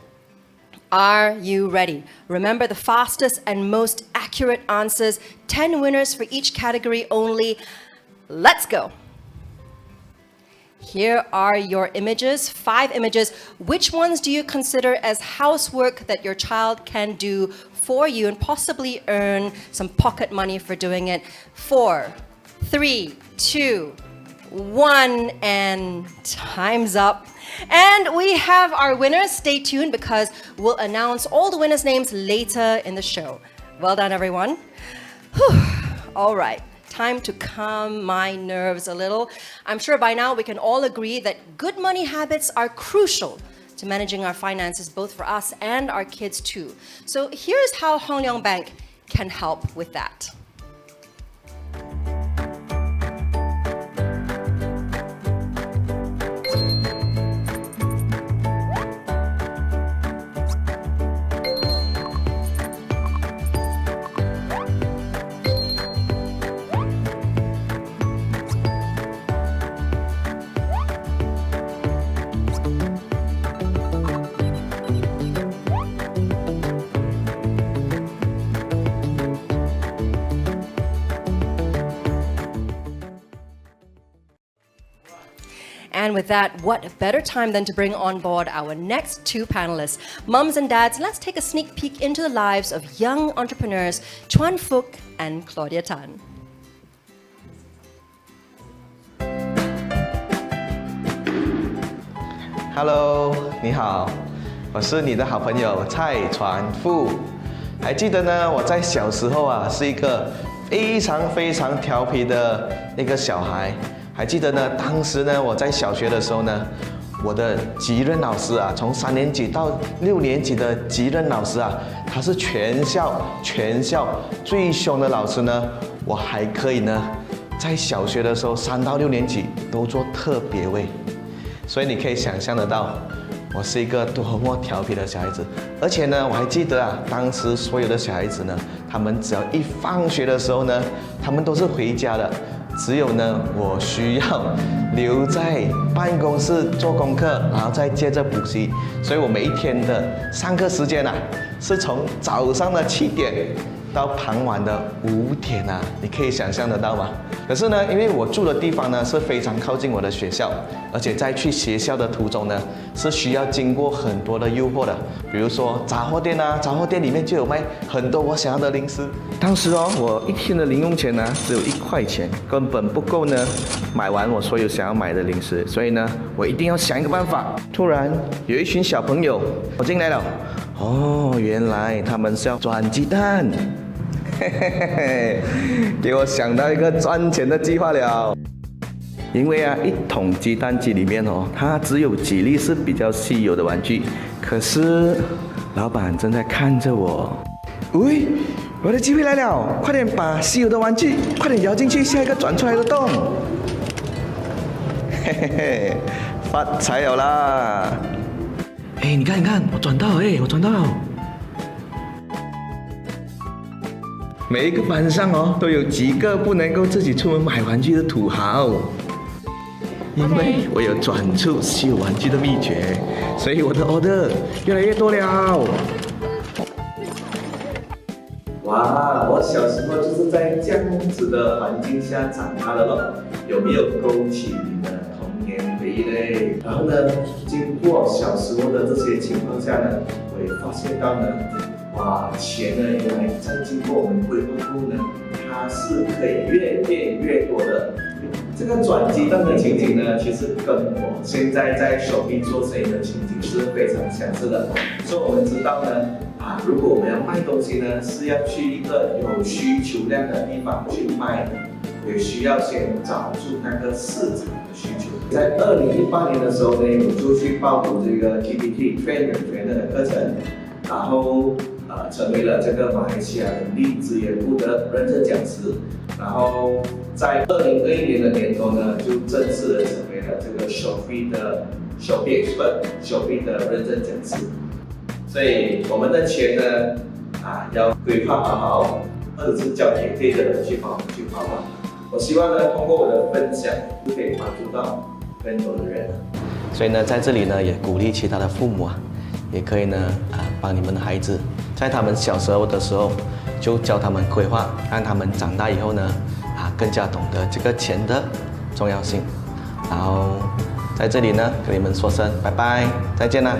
Are you ready? Remember the fastest and most accurate answers. 10 winners for each category only. Let's go. Here are your images, 5 images. Which ones do you consider as housework that your child can do for you and possibly earn some pocket money for doing it? 4, 3, 2, 1, and time's up. And we have our winners. Stay tuned because we'll announce all the winners' names later in the show. Well done, everyone. Whew. All right. Time to calm my nerves a little. I'm sure by now we can all agree that good money habits are crucial to managing our finances, both for us and our kids too. So here's how Hong Leong Bank can help with that. And with that, what better time than to bring on board our next 2 panelists. Mums and dads, let's take a sneak peek into the lives of young entrepreneurs Chuan Phuc and Claudia Tan. Hello， 你好，我是你的好朋友蔡传富。还记得呢，我在小时候啊，是一个非常调皮的一个小孩。还记得呢，当时呢，我在小学的时候呢，我的级任老师啊，从3年级到6年级的级任老师啊，他是全校最凶的老师呢。我还可以呢，在小学的时候3到6年级都做特别位，所以你可以想象得到，我是一个多么调皮的小孩子。而且呢，我还记得啊，当时所有的小孩子呢，他们只要一放学的时候呢，他们都是回家的。只有呢，我需要留在办公室做功课，然后再接着补习。所以我每一天的上课时间啊，是从早上的7点到傍晚的5点啊，你可以想象得到吗？可是呢，因为我住的地方呢是非常靠近我的学校，而且在去学校的途中呢，是需要经过很多的诱惑的，比如说杂货店啊，杂货店里面就有卖很多我想要的零食。当时哦，我一天的零用钱呢只有1块钱，根本不够呢买完我所有想要买的零食，所以呢，我一定要想一个办法。突然有一群小朋友跑进来了，哦，原来他们是要转鸡蛋。给我想到一个赚钱的计划了。因为啊，一桶鸡蛋机里面哦，它只有几粒是比较稀有的玩具。可是老板正在看着我。喂，我的机会来了！快点把稀有的玩具快点摇进去下一个转出来的洞。嘿嘿嘿，发财了啦！哎，你看，我转到我转到了。每一个班上哦，都有几个不能够自己出门买玩具的土豪，因为我有转出稀有玩具的秘诀，所以我的 order 越来越多了。哇，我小时候就是在这样子的环境下长大的咯，有没有勾起你的童年回忆嘞？然后呢，经过小时候的这些情况下呢，我也发现到呢。哇，钱呢，原来在经过我们规划后呢，它是可以越变越多的。这个转鸡蛋的情景呢，其实跟我现在在手臂做生意的情景是非常相似的。所以我们知道呢，如果我们要卖东西呢，是要去一个有需求量的地方去卖，也需要先找出那个市场的需求。在2018年的时候呢，我就去报读这个 GPT Trainer 的课程，然后成为了这个马来西亚人力资源部的认证讲师。然后在2021年的年头呢，就正式的成为了这个 Shopee 的 Shopee Expert Shopee 的认证讲师。所以我们的钱呢，要规划好，或者是交给对的人去帮我们去花。我希望呢，通过我的分享，就可以帮助到更多的人。所以呢，在这里呢，也鼓励其他的父母也可以呢帮你们的孩子，在他们小时候的时候就教他们规划，让他们长大以后呢更加懂得这个钱的重要性。然后在这里呢，跟你们说声拜拜，再见啦。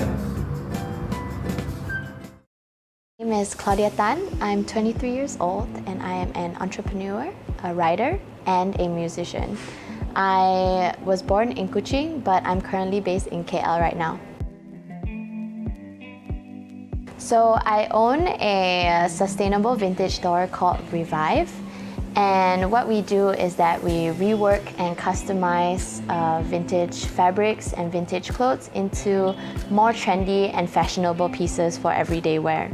My name is Claudia Tan. I'm 23 years old and I am an entrepreneur, a writer, and a musician. I was born in Kuching, but I'm currently based in KL right now. So I own a sustainable vintage store called Revive. And what we do is that we rework and customize vintage fabrics and vintage clothes into more trendy and fashionable pieces for everyday wear.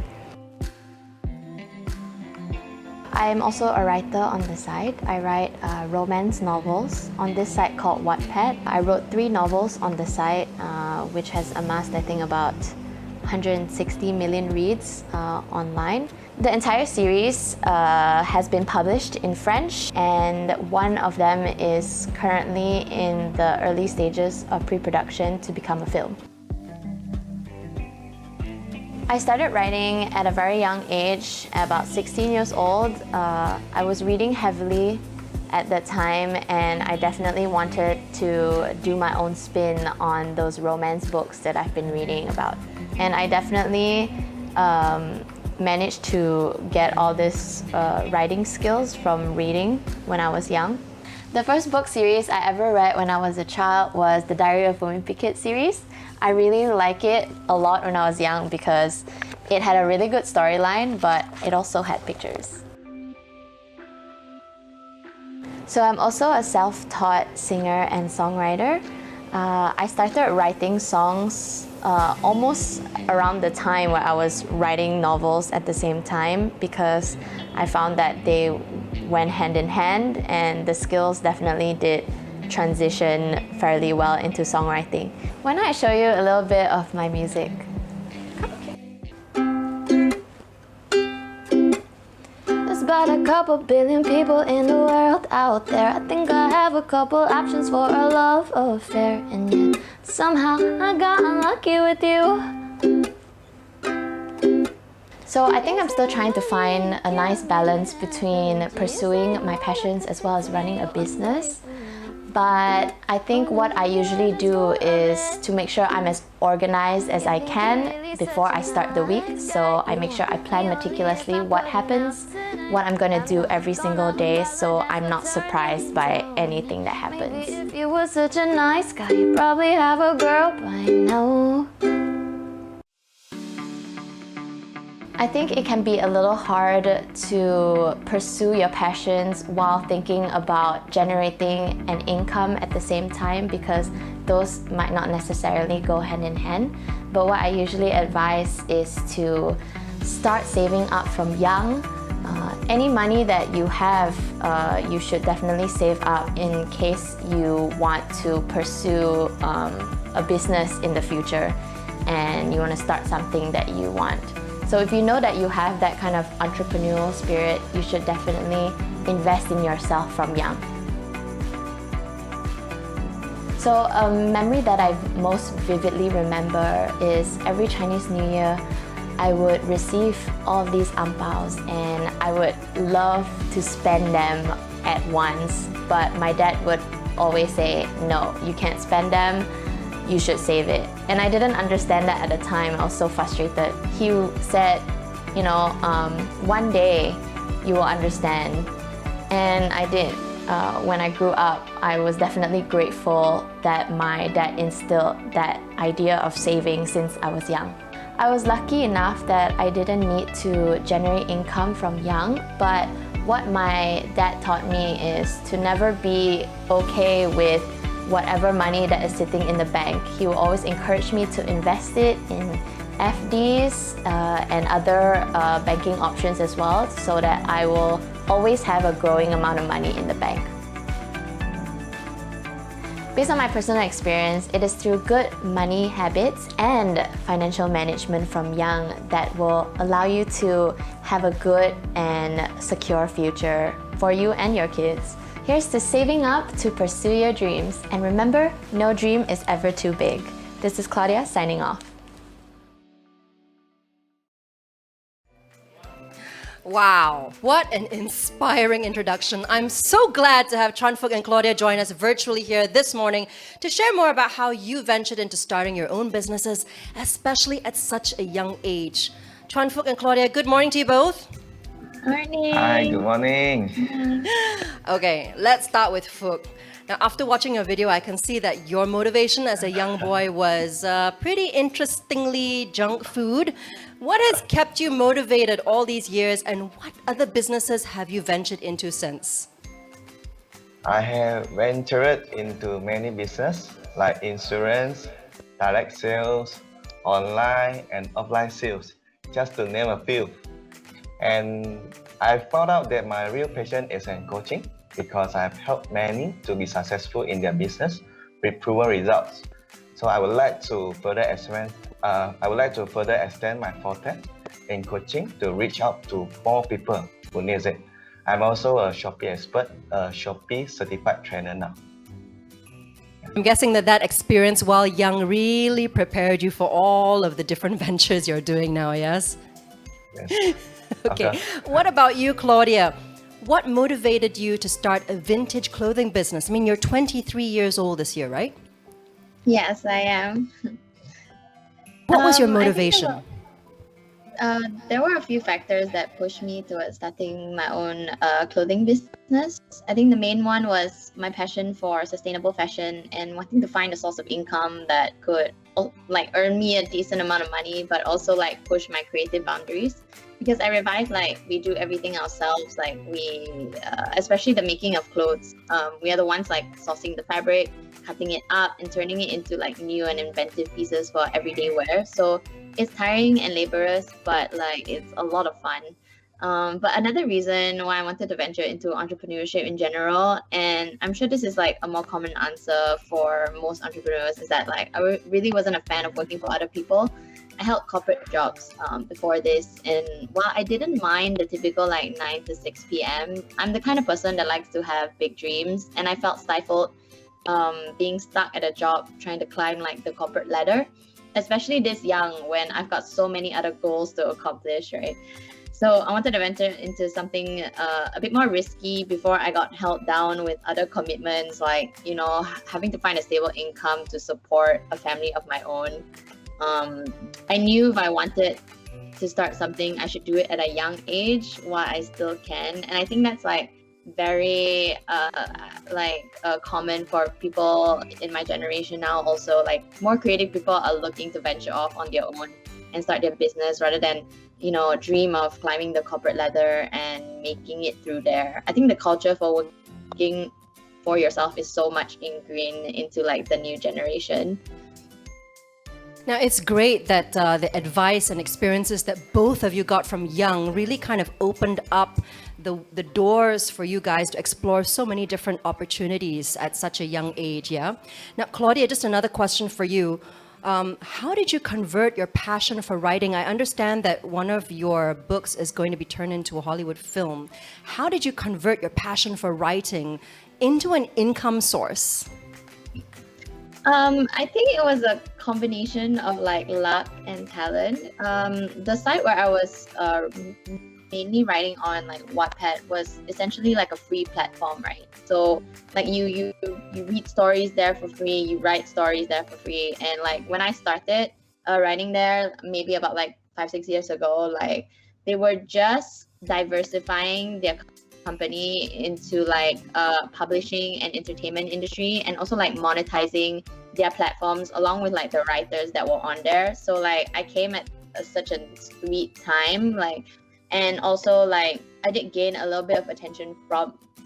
I am also a writer on the side. I write romance novels on this site called Wattpad. I wrote 3 novels on the site, which has amassed, I think, about 160 million reads online. The entire series has been published in French, and one of them is currently in the early stages of pre-production to become a film. I started writing at a very young age, about 16 years old. I was reading heavily at that time, and I definitely wanted to do my own spin on those romance books that I've been reading about. And I definitely managed to get all this writing skills from reading when I was young. The first book series I ever read when I was a child was the Diary of a Wimpy Kid series. I really like it a lot when I was young because it had a really good storyline, but it also had pictures. So I'm also a self-taught singer and songwriter. I started writing songs almost around the time where I was writing novels at the same time because I found that they went hand in hand and the skills definitely did transition fairly well into songwriting. Why don't I show you a little bit of my music? There's about a couple billion people in the world out there. I think I have a couple options for a love affair, and yet somehow I got unlucky with you. So I think I'm still trying to find a nice balance between pursuing my passions as well as running a business. But I think what I usually do is to make sure I'm as organized as I can before I start the week. So I make sure I plan meticulously what happens, what I'm gonna do every single day, so I'm not surprised by anything that happens. If you were such a nice guy, you'd probably have a girl by now. I think it can be a little hard to pursue your passions while thinking about generating an income at the same time because those might not necessarily go hand in hand. But what I usually advise is to start saving up from young. Any money that you have, you should definitely save up in case you want to pursue a business in the future and you want to start something that you want. So if you know that you have that kind of entrepreneurial spirit, you should definitely invest in yourself from young. So a memory that I most vividly remember is every Chinese New Year, I would receive all of these angpaos and I would love to spend them at once, but my dad would always say, no, you can't spend them. You should save it. And I didn't understand that at the time. I was so frustrated. He said, you know, one day you will understand. And I did. When I grew up, I was definitely grateful that my dad instilled that idea of saving since I was young. I was lucky enough that I didn't need to generate income from young, but what my dad taught me is to never be okay with whatever money that is sitting in the bank. He will always encourage me to invest it in FDs and other banking options as well, so that I will always have a growing amount of money in the bank. Based on my personal experience, it is through good money habits and financial management from young that will allow you to have a good and secure future for you and your kids. Here's to saving up to pursue your dreams. And remember, no dream is ever too big. This is Claudia signing off. Wow, what an inspiring introduction. I'm so glad to have Chuan Fook and Claudia join us virtually here this morning to share more about how you ventured into starting your own businesses, especially at such a young age. Chuan Fook and Claudia, good morning to you both. Morning. Hi, good morning. Okay, let's start with Fook. Now, after watching your video, I can see that your motivation as a young boy was pretty interestingly junk food. What has kept you motivated all these years, and what other businesses have you ventured into since? I have ventured into many business like insurance, direct sales, online and offline sales, just to name a few. And I found out that my real passion is in coaching because I've helped many to be successful in their business with proven results. So I would like to further extend my forte in coaching to reach out to more people who needs it. I'm also a Shopee expert, a Shopee certified trainer now. I'm guessing that experience while young really prepared you for all of the different ventures you're doing now, yes? Yes. Okay. What about you, Claudia? What motivated you to start a vintage clothing business? I mean, you're 23 years old this year, right? Yes, I am. What was your I think motivation? there were a few factors that pushed me towards starting my own clothing business. I think the main one was my passion for sustainable fashion and wanting to find a source of income that could like earn me a decent amount of money, but also like push my creative boundaries. Because I realized like we do everything ourselves, like we, especially the making of clothes, we are the ones like sourcing the fabric, cutting it up and turning it into like new and inventive pieces for everyday wear. So it's tiring and laborious, but like it's a lot of fun. But another reason why I wanted to venture into entrepreneurship in general, and I'm sure this is like a more common answer for most entrepreneurs, is that like I really wasn't a fan of working for other people. I held corporate jobs before this, and while I didn't mind the typical like 9 to 6 p.m., I'm the kind of person that likes to have big dreams, and I felt stifled being stuck at a job trying to climb like the corporate ladder, especially this young when I've got so many other goals to accomplish, right? So I wanted to venture into something a bit more risky before I got held down with other commitments, like, you know, having to find a stable income to support a family of my own. I knew if I wanted to start something, I should do it at a young age while I still can. And I think that's like very common for people in my generation now. Also, like more creative people are looking to venture off on their own and start their business rather than, you know, dream of climbing the corporate ladder and making it through there. I think the culture for working for yourself is so much ingrained into like the new generation. Now, it's great that the advice and experiences that both of you got from young really kind of opened up the doors for you guys to explore so many different opportunities at such a young age, yeah? Now, Claudia, just another question for you. How did you convert your passion for writing? I understand that one of your books is going to be turned into a Hollywood film. How did you convert your passion for writing into an income source? I think it was a combination of like luck and talent. The site where I was mainly writing on, like Wattpad, was essentially like a free platform, right? So like you read stories there for free, you write stories there for free. And like when I started writing there, maybe about like 5-6 years ago, like they were just diversifying their company into like publishing and entertainment industry, and also like monetizing their platforms along with like the writers that were on there. So like I came at such a sweet time, like And also, like, I did gain a little bit of attention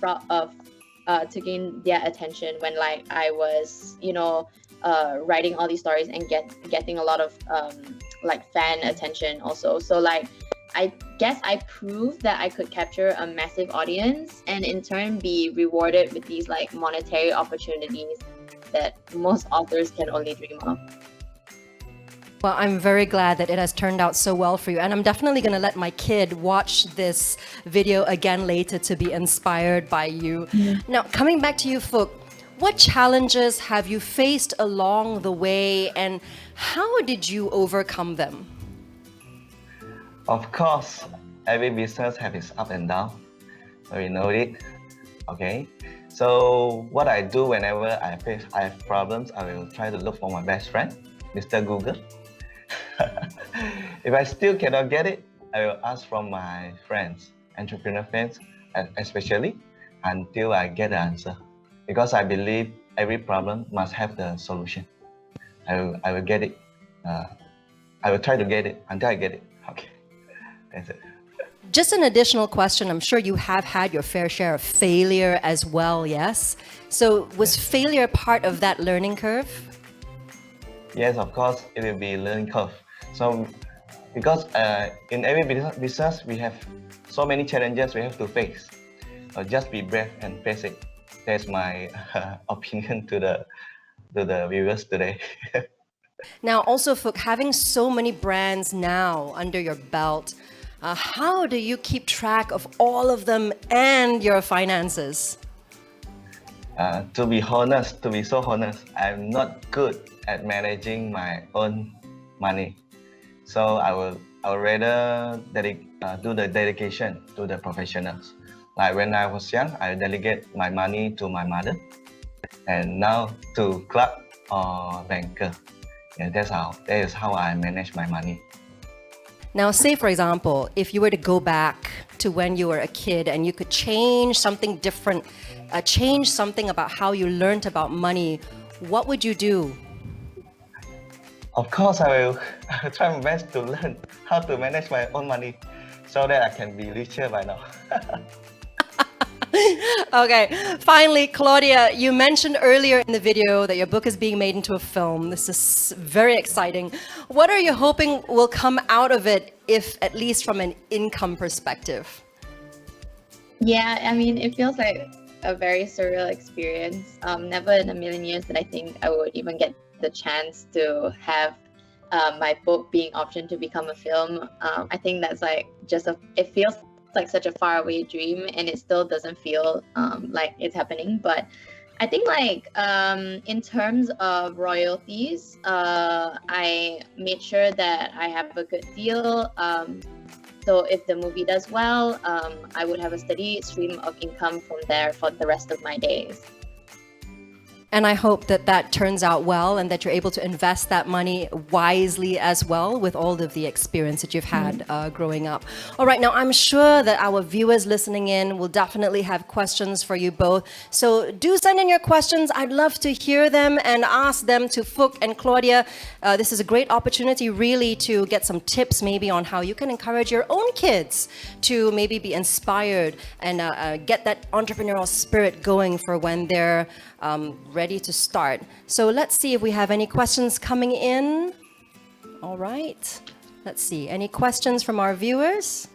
to gain their attention when, like, I was, writing all these stories and getting a lot of like fan attention also. So like, I guess I proved that I could capture a massive audience and in turn be rewarded with these like monetary opportunities that most authors can only dream of. Well, I'm very glad that it has turned out so well for you. And I'm definitely going to let my kid watch this video again later to be inspired by you. Now, coming back to you, Phuc, what challenges have you faced along the way and how did you overcome them? Of course, every business has its up and down. We know it. Okay. So what I do whenever I have problems, I will try to look for my best friend, Mr. Google. If I still cannot get it, I will ask from my friends, entrepreneur friends, especially until I get the answer. Because I believe every problem must have the solution. I will get it. I will try to get it until I get it. Okay, that's it. Just an additional question. I'm sure you have had your fair share of failure as well, yes? So was failure part of that learning curve? Yes, of course, it will be learning curve. So, because in every business, we have so many challenges we have to face. So just be brave and face it. That's my opinion to the viewers today. Now, also, Phuc, having so many brands now under your belt, how do you keep track of all of them and your finances? To be so honest, I'm not good at managing my own money. So I will rather do the dedication to the professionals. Like when I was young, I delegate my money to my mother, and now to clerk or banker. Yeah, that is how I manage my money. Now, say for example, if you were to go back to when you were a kid and you could change something different, change something about how you learned about money, what would you do? Of course, I will try my best to learn how to manage my own money so that I can be richer by now. Okay, finally, Claudia, you mentioned earlier in the video that your book is being made into a film. This is very exciting. What are you hoping will come out of it, if at least from an income perspective? Yeah, I mean, it feels like a very surreal experience. Never in a million years did I think I would even get the chance to have my book being optioned to become a film. I think that's like it feels like such a faraway dream, and it still doesn't feel like it's happening. But I think like in terms of royalties, I made sure that I have a good deal. So if the movie does well, I would have a steady stream of income from there for the rest of my days. And I hope that that turns out well and that you're able to invest that money wisely as well with all of the experience that you've had growing up. All right, now I'm sure that our viewers listening in will definitely have questions for you both. So do send in your questions. I'd love to hear them and ask them to Phuc and Claudia. This is a great opportunity really to get some tips maybe on how you can encourage your own kids to maybe be inspired and get that entrepreneurial spirit going for when they're ready to start. So let's see if we have any questions coming in. All right. Let's see. Any questions from our viewers?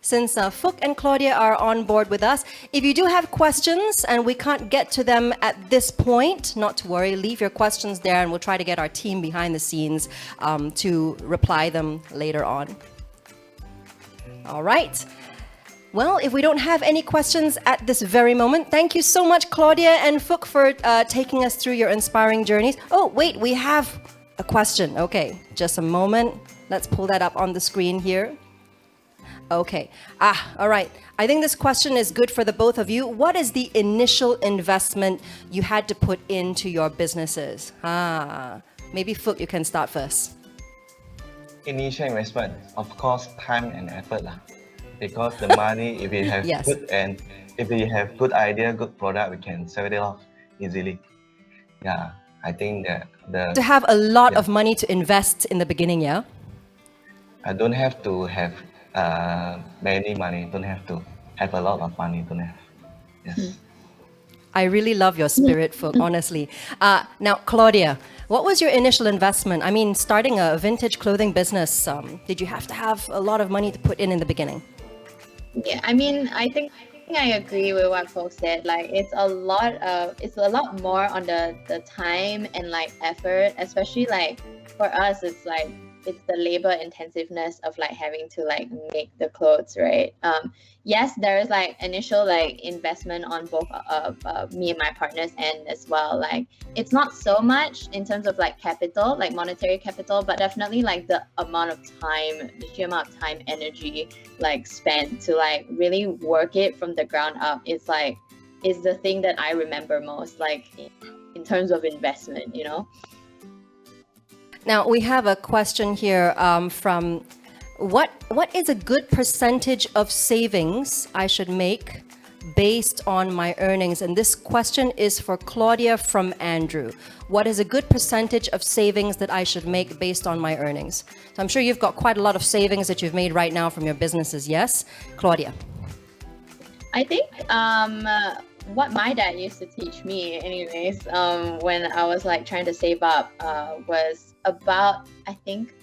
Since Phuc and Claudia are on board with us, if you do have questions and we can't get to them at this point, not to worry, leave your questions there and we'll try to get our team behind the scenes to reply them later on. All right. Well, if we don't have any questions at this very moment, thank you so much, Claudia and Phuc, for taking us through your inspiring journeys. Oh, wait, we have a question. Okay, just a moment. Let's pull that up on the screen here. Okay. All right. I think this question is good for the both of you. What is the initial investment you had to put into your businesses? Maybe Phuc, you can start first. Initial investment, of course, time and effort lah. Because the money, if we have Yes. if we have good idea, good product, we can sell it off easily. Yeah, I think that To have a lot of money to invest in the beginning, yeah? I don't have to have many money. Don't have to have a lot of money. Don't have. Yes. I really love your spirit, Phuc, honestly. Now, Claudia, what was your initial investment? I mean, starting a vintage clothing business, did you have to have a lot of money to put in the beginning? Yeah, I mean, I think I agree with what folks said. Like, it's a lot more on the time and like effort, especially like for us. It's the labor intensiveness of like having to like make the clothes, right? Yes, there is like initial like investment on both of me and my partner's end as well. Like, it's not so much in terms of like capital, like monetary capital, but definitely like the amount of time, the sheer amount of time, energy like spent to like really work it from the ground up is the thing that I remember most, like in terms of investment, you know. Now, we have a question here from what is a good percentage of savings I should make based on my earnings? And this question is for Claudia from Andrew. What is a good percentage of savings that I should make based on my earnings? So I'm sure you've got quite a lot of savings that you've made right now from your businesses, yes? Claudia. I think what my dad used to teach me anyways, when I was like trying to save up, was about, I think,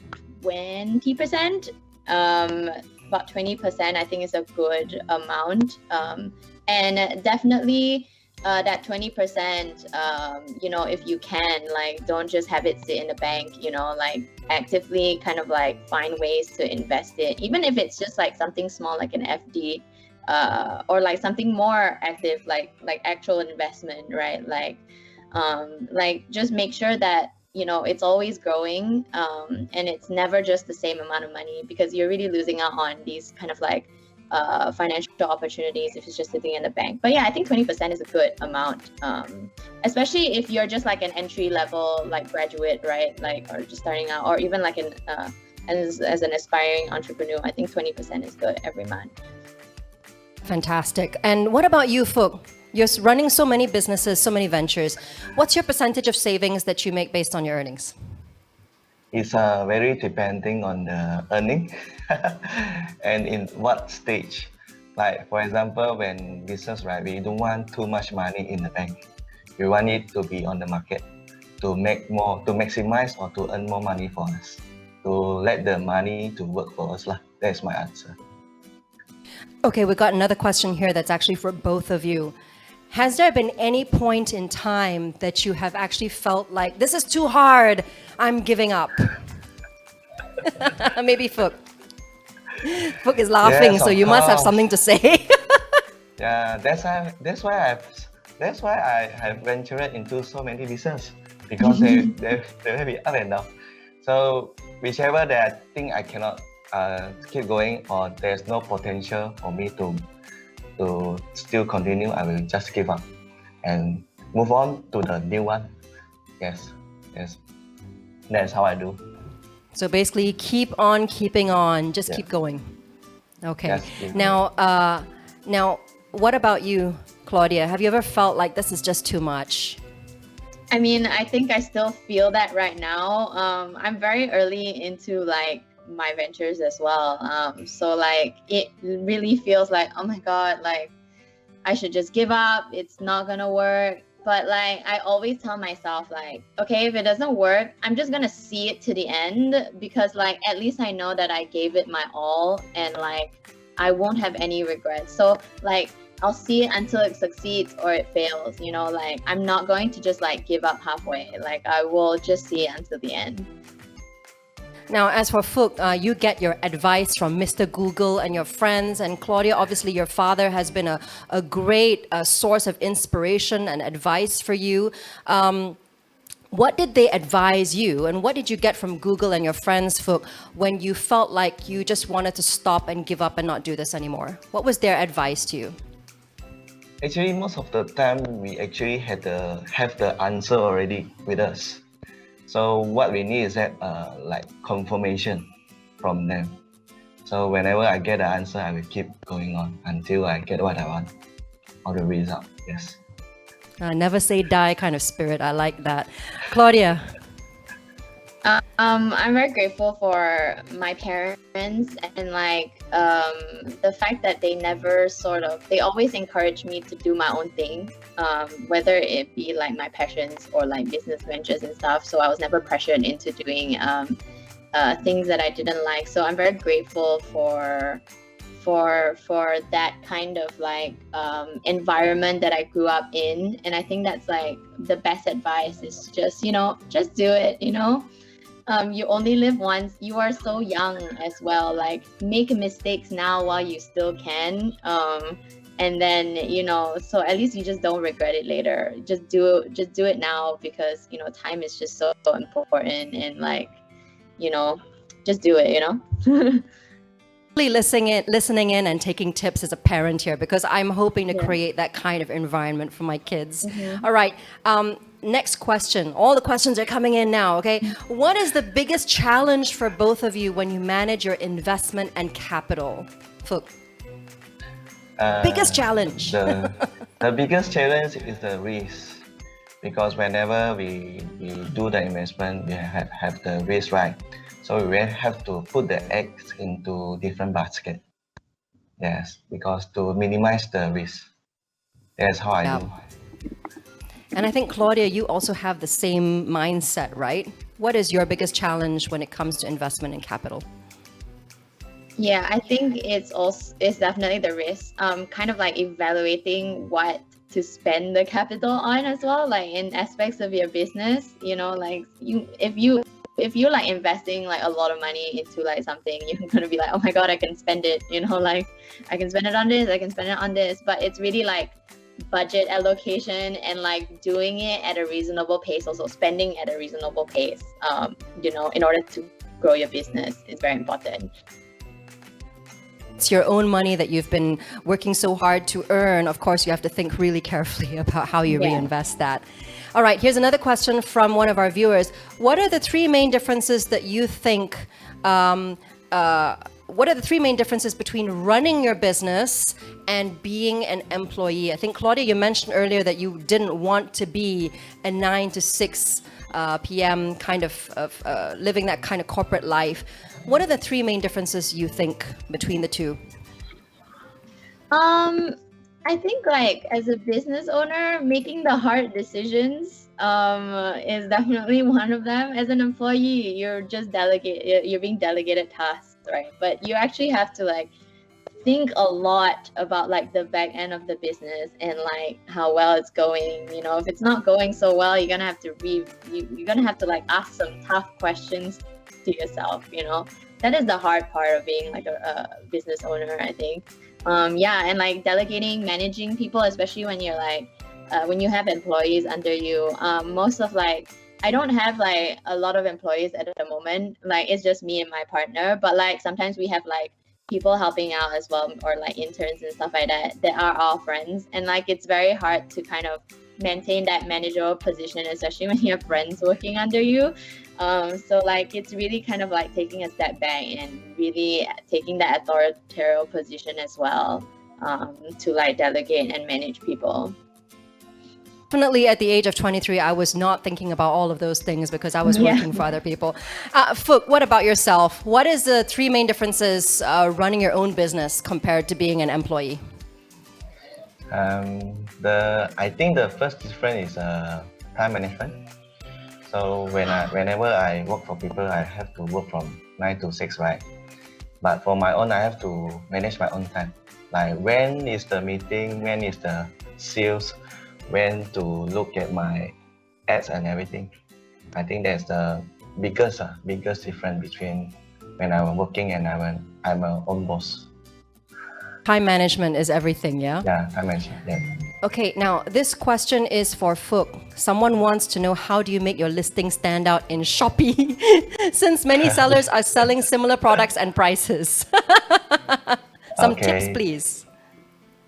20%. About 20% I think is a good amount. And definitely that 20%, you know, if you can, like, don't just have it sit in the bank, you know, like actively kind of like find ways to invest it, even if it's just like something small like an FD, or like something more active like actual investment, right? Like just make sure that, you know, it's always growing, and it's never just the same amount of money, because you're really losing out on these kind of like financial opportunities if it's just sitting in the bank. But yeah, I think 20% is a good amount, especially if you're just like an entry level like graduate, right? Like, or just starting out, or even like as an aspiring entrepreneur. I think 20% is good every month. Fantastic. And what about you, Phuc? You're running so many businesses, so many ventures. What's your percentage of savings that you make based on your earnings? It's very depending on the earning and in what stage. Like, for example, when business, right, we don't want too much money in the bank. We want it to be on the market to make more, to maximize or to earn more money for us, to let the money to work for us. That's my answer. Okay, we got another question here that's actually for both of you. Has there been any point in time that you have actually felt like, this is too hard, I'm giving up? Maybe Phuc. Phuc is laughing, Yes, so of you must have course. something to say. Yeah, that's why I have ventured into so many business, because they may be up and down. So whichever that I think I cannot keep going, or there's no potential for me to still continue, I will just give up and move on to the new one. Yes, that's how I do. So basically, keep on keeping on, just Yeah. keep going. Okay. Yes, keep Now, what about you, Claudia? Have you ever felt like this is just too much? I mean, I think I still feel that right now. I'm very early into like my ventures as well. So like it really feels like, oh my God, like I should just give up. It's not gonna work. But like I always tell myself like, okay, if it doesn't work, I'm just gonna see it to the end, because like at least I know that I gave it my all, and like I won't have any regrets. So like I'll see it until it succeeds or it fails, you know, like I'm not going to just like give up halfway. Like I will just see it until the end. Now, as for Phuc, you get your advice from Mr. Google and your friends. And Claudia, obviously, your father has been a great source of inspiration and advice for you. What did they advise you? And what did you get from Google and your friends, Phuc, when you felt like you just wanted to stop and give up and not do this anymore? What was their advice to you? Actually, most of the time, we actually have the answer already with us. So what we need is that like confirmation from them. So whenever I get the answer, I will keep going on until I get what I want, or the result. Yes. Never say die kind of spirit. I like that. Claudia. I'm very grateful for my parents and the fact that they always encourage me to do my own thing, whether it be like my passions or like business ventures and stuff. So I was never pressured into doing things that I didn't like. So I'm very grateful for that kind of environment that I grew up in. And I think that's like the best advice is just do it. You only live once. You are so young as well. Like, make mistakes now while you still can. And then, so at least you just don't regret it later. Just do it now, because, time is just so important, and just do it. Really listening in and taking tips as a parent here, because I'm hoping to create that kind of environment for my kids. All right. Next question. All the questions are coming in now, okay? What is the biggest challenge for both of you when you manage your investment and capital? Phuc. Biggest challenge. The biggest challenge is the risk, because whenever we do the investment, we have the risk, right? So we have to put the eggs into different baskets. Yes, because to minimize the risk. That's how I do. And I think, Claudia, you also have the same mindset, right? What is your biggest challenge when it comes to investment and capital? Yeah, I think it's definitely the risk. Kind of like evaluating what to spend the capital on as well, like in aspects of your business. If you're like investing like a lot of money into like something, you're gonna be like, oh my god, I can spend it. Like I can spend it on this, I can spend it on this. But it's really like budget allocation and like doing it at a reasonable pace, also spending at a reasonable pace. In order to grow your business is very important. It's your own money that you've been working so hard to earn. Of course, you have to think really carefully about how you reinvest that. All right, here's another question from one of our viewers. What are the three main differences that you think, what are the three main differences between running your business and being an employee? I think, Claudia, you mentioned earlier that you didn't want to be a 9 to 6 p.m. kind of living that kind of corporate life. What are the three main differences you think between the two? I think like as a business owner, making the hard decisions is definitely one of them. As an employee, you're being delegated tasks, right? But you actually have to like think a lot about like the back end of the business and like how well it's going. If it's not going so well, you're gonna have to like ask some tough questions to yourself. That is the hard part of being like a business owner, I think. And like delegating, managing people, especially when you're like when you have employees under you. I don't have like a lot of employees at the moment. Like it's just me and my partner, but like sometimes we have like people helping out as well, or like interns and stuff like that are all friends. And like it's very hard to kind of maintain that managerial position, especially when you have friends working under you. So like it's really kind of like taking a step back and really taking that authoritarian position as well, to like delegate and manage people. Definitely at the age of 23, I was not thinking about all of those things because I was working for other people. Phuc, what about yourself? What is the three main differences running your own business compared to being an employee? I think the first difference is time management. So whenever I work for people, I have to work from 9 to 6, right? But for my own, I have to manage my own time. Like when is the meeting, when is the sales, when to look at my ads and everything. I think that's the biggest difference between when I'm working and I'm my own boss. Time management is everything, yeah? Yeah, time management, yeah. Okay, now this question is for Phuc. Someone wants to know, how do you make your listing stand out in Shopee since many sellers are selling similar products and prices? Some tips, please.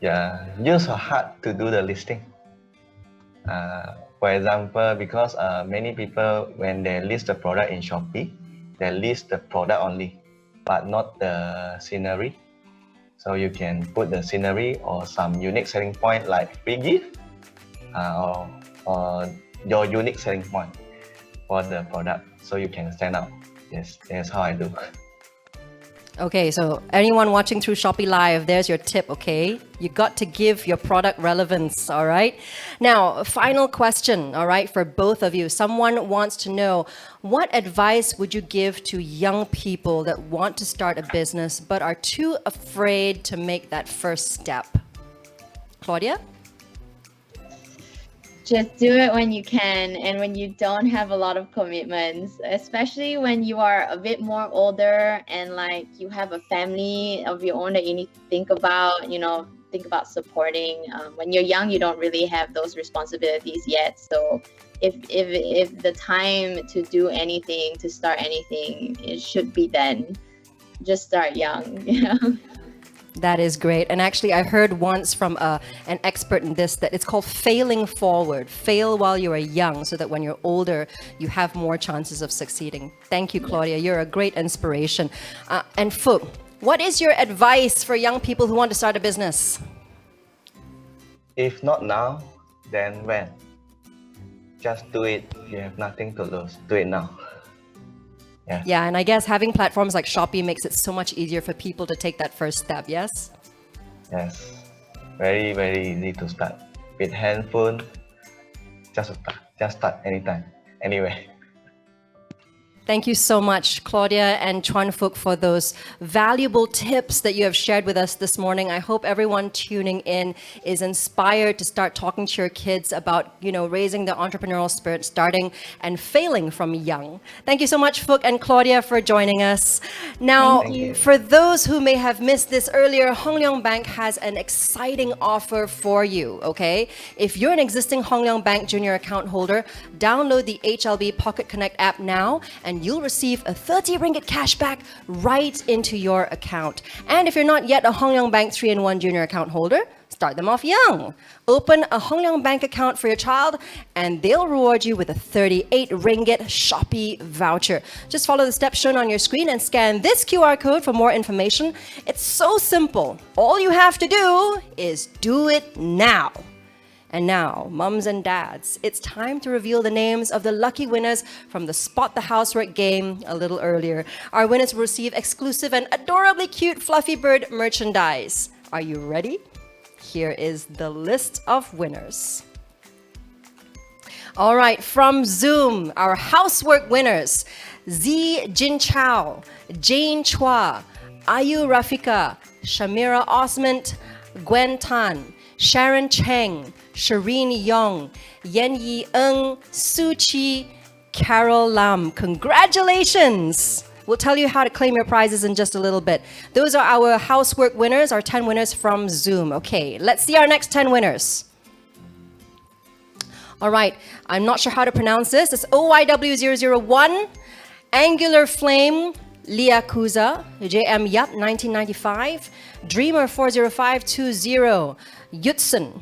Yeah, use your heart to do the listing. For example, because many people, when they list the product in Shopee, they list the product only, but not the scenery. So you can put the scenery or some unique selling point like free gift, or your unique selling point. for the product so you can stand out. Yes, that's how I do. Okay, so anyone watching through Shopee Live, there's your tip, okay? You got to give your product relevance, all right? Now, final question, all right, for both of you. Someone wants to know, what advice would you give to young people that want to start a business but are too afraid to make that first step? Claudia? Just do it when you can and when you don't have a lot of commitments, especially when you are a bit more older and like you have a family of your own that you need to think about, think about supporting. When you're young, you don't really have those responsibilities yet. So if the time to do anything, to start anything, it should be then. Just start young, That is great. And actually, I heard once from an expert in this that it's called failing forward. Fail while you are young so that when you're older, you have more chances of succeeding. Thank you, Claudia. You're a great inspiration. And Phuc, what is your advice for young people who want to start a business? If not now, then when? Just do it. You have nothing to lose. Do it now. Yeah, and I guess having platforms like Shopee makes it so much easier for people to take that first step, yes? Yes. Very, very easy to start. With handphone, just start anytime, anyway. Thank you so much, Claudia and Chuan Phuc, for those valuable tips that you have shared with us this morning. I hope everyone tuning in is inspired to start talking to your kids about, raising the entrepreneurial spirit, starting and failing from young. Thank you so much, Phuc and Claudia, for joining us. Now, for those who may have missed this earlier, Hong Leong Bank has an exciting offer for you, okay? If you're an existing Hong Leong Bank junior account holder, download the HLB Pocket Connect app now and you'll receive a 30 ringgit cashback right into your account. And if you're not yet a Hong Leong Bank 3-in-1 junior account holder, start them off young. Open a Hong Leong Bank account for your child and they'll reward you with a 38 ringgit Shopee voucher. Just follow the steps shown on your screen and scan this QR code for more information. It's so simple. All you have to do is do it now. And now, mums and dads, it's time to reveal the names of the lucky winners from the Spot the Housework game a little earlier. Our winners will receive exclusive and adorably cute Fluffy Bird merchandise. Are you ready? Here is the list of winners. All right, from Zoom, our housework winners: Z Jin Chow, Jane Chua, Ayu Rafika, Shamira Osment, Gwen Tan, Sharon Cheng, Shireen Yong, Yen Yi Ng, Su Chi, Carol Lam. Congratulations! We'll tell you how to claim your prizes in just a little bit. Those are our housework winners, our 10 winners from Zoom. Okay, let's see our next 10 winners. All right, I'm not sure how to pronounce this. It's OYW001, Angular Flame, Liakuza, JM Yap 1995, Dreamer 40520, Yutsun,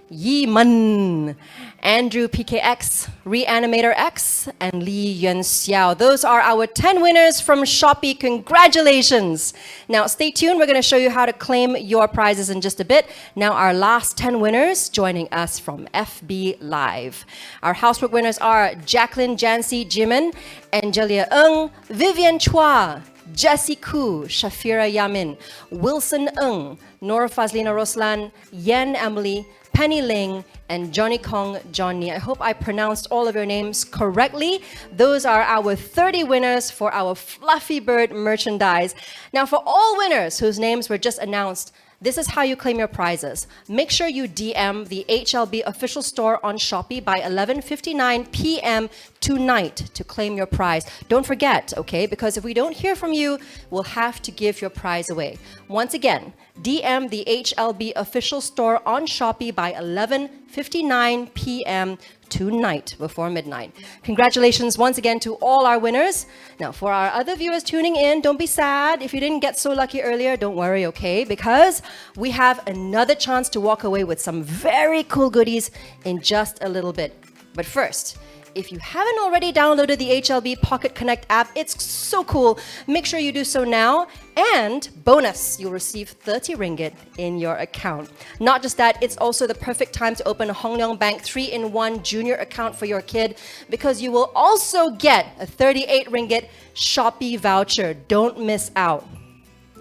Yi Man, Andrew PKX, Reanimator X, and Lee Yuen Xiao. Those are our 10 winners from Shopee. Congratulations. Now stay tuned. We're going to show you how to claim your prizes in just a bit. Now our last 10 winners joining us from FB Live. Our housework winners are Jacqueline Jancy Jimin, Angelia Ng, Vivian Chua, Jessie Koo, Shafira Yamin, Wilson Ng, Nora Fazlina Roslan, Yen Emily, Penny Ling, and Johnny Kong Johnny. I hope I pronounced all of your names correctly. Those are our 30 winners for our Fluffy Bird merchandise. Now, for all winners whose names were just announced, this is how you claim your prizes. Make sure you DM the HLB official store on Shopee by 11:59 p.m. tonight to claim your prize. Don't forget, okay? Because if we don't hear from you, we'll have to give your prize away. Once again, DM the HLB official store on Shopee by 11:59 p.m. tonight before midnight. Congratulations once again to all our winners. Now, for our other viewers tuning in, don't be sad. If you didn't get so lucky earlier, don't worry, okay? Because we have another chance to walk away with some very cool goodies in just a little bit. But first, If you haven't already downloaded the HLB Pocket Connect app, it's so cool. Make sure you do so now. And bonus, you'll receive 30 ringgit in your account. Not just that, it's also the perfect time to open a Hong Leong Bank 3-in-1 junior account for your kid, because you will also get a 38 ringgit Shopee voucher. Don't miss out.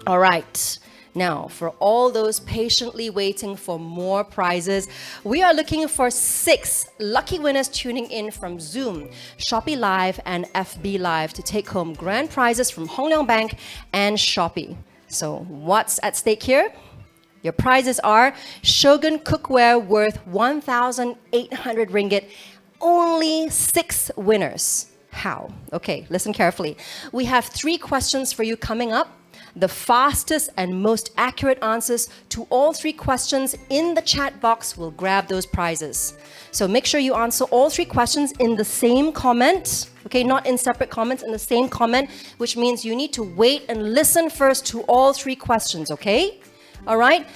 All right. Now, for all those patiently waiting for more prizes, we are looking for 6 lucky winners tuning in from Zoom, Shopee Live, and FB Live to take home grand prizes from Hong Leong Bank and Shopee. So, what's at stake here? Your prizes are Shogun cookware worth 1,800 ringgit. Only 6 winners. How? Okay, listen carefully. We have 3 questions for you coming up. The fastest and most accurate answers to all 3 questions in the chat box will grab those prizes. So make sure you answer all 3 questions in the same comment, okay, not in separate comments, in the same comment, which means you need to wait and listen first to all 3 questions, okay? All right?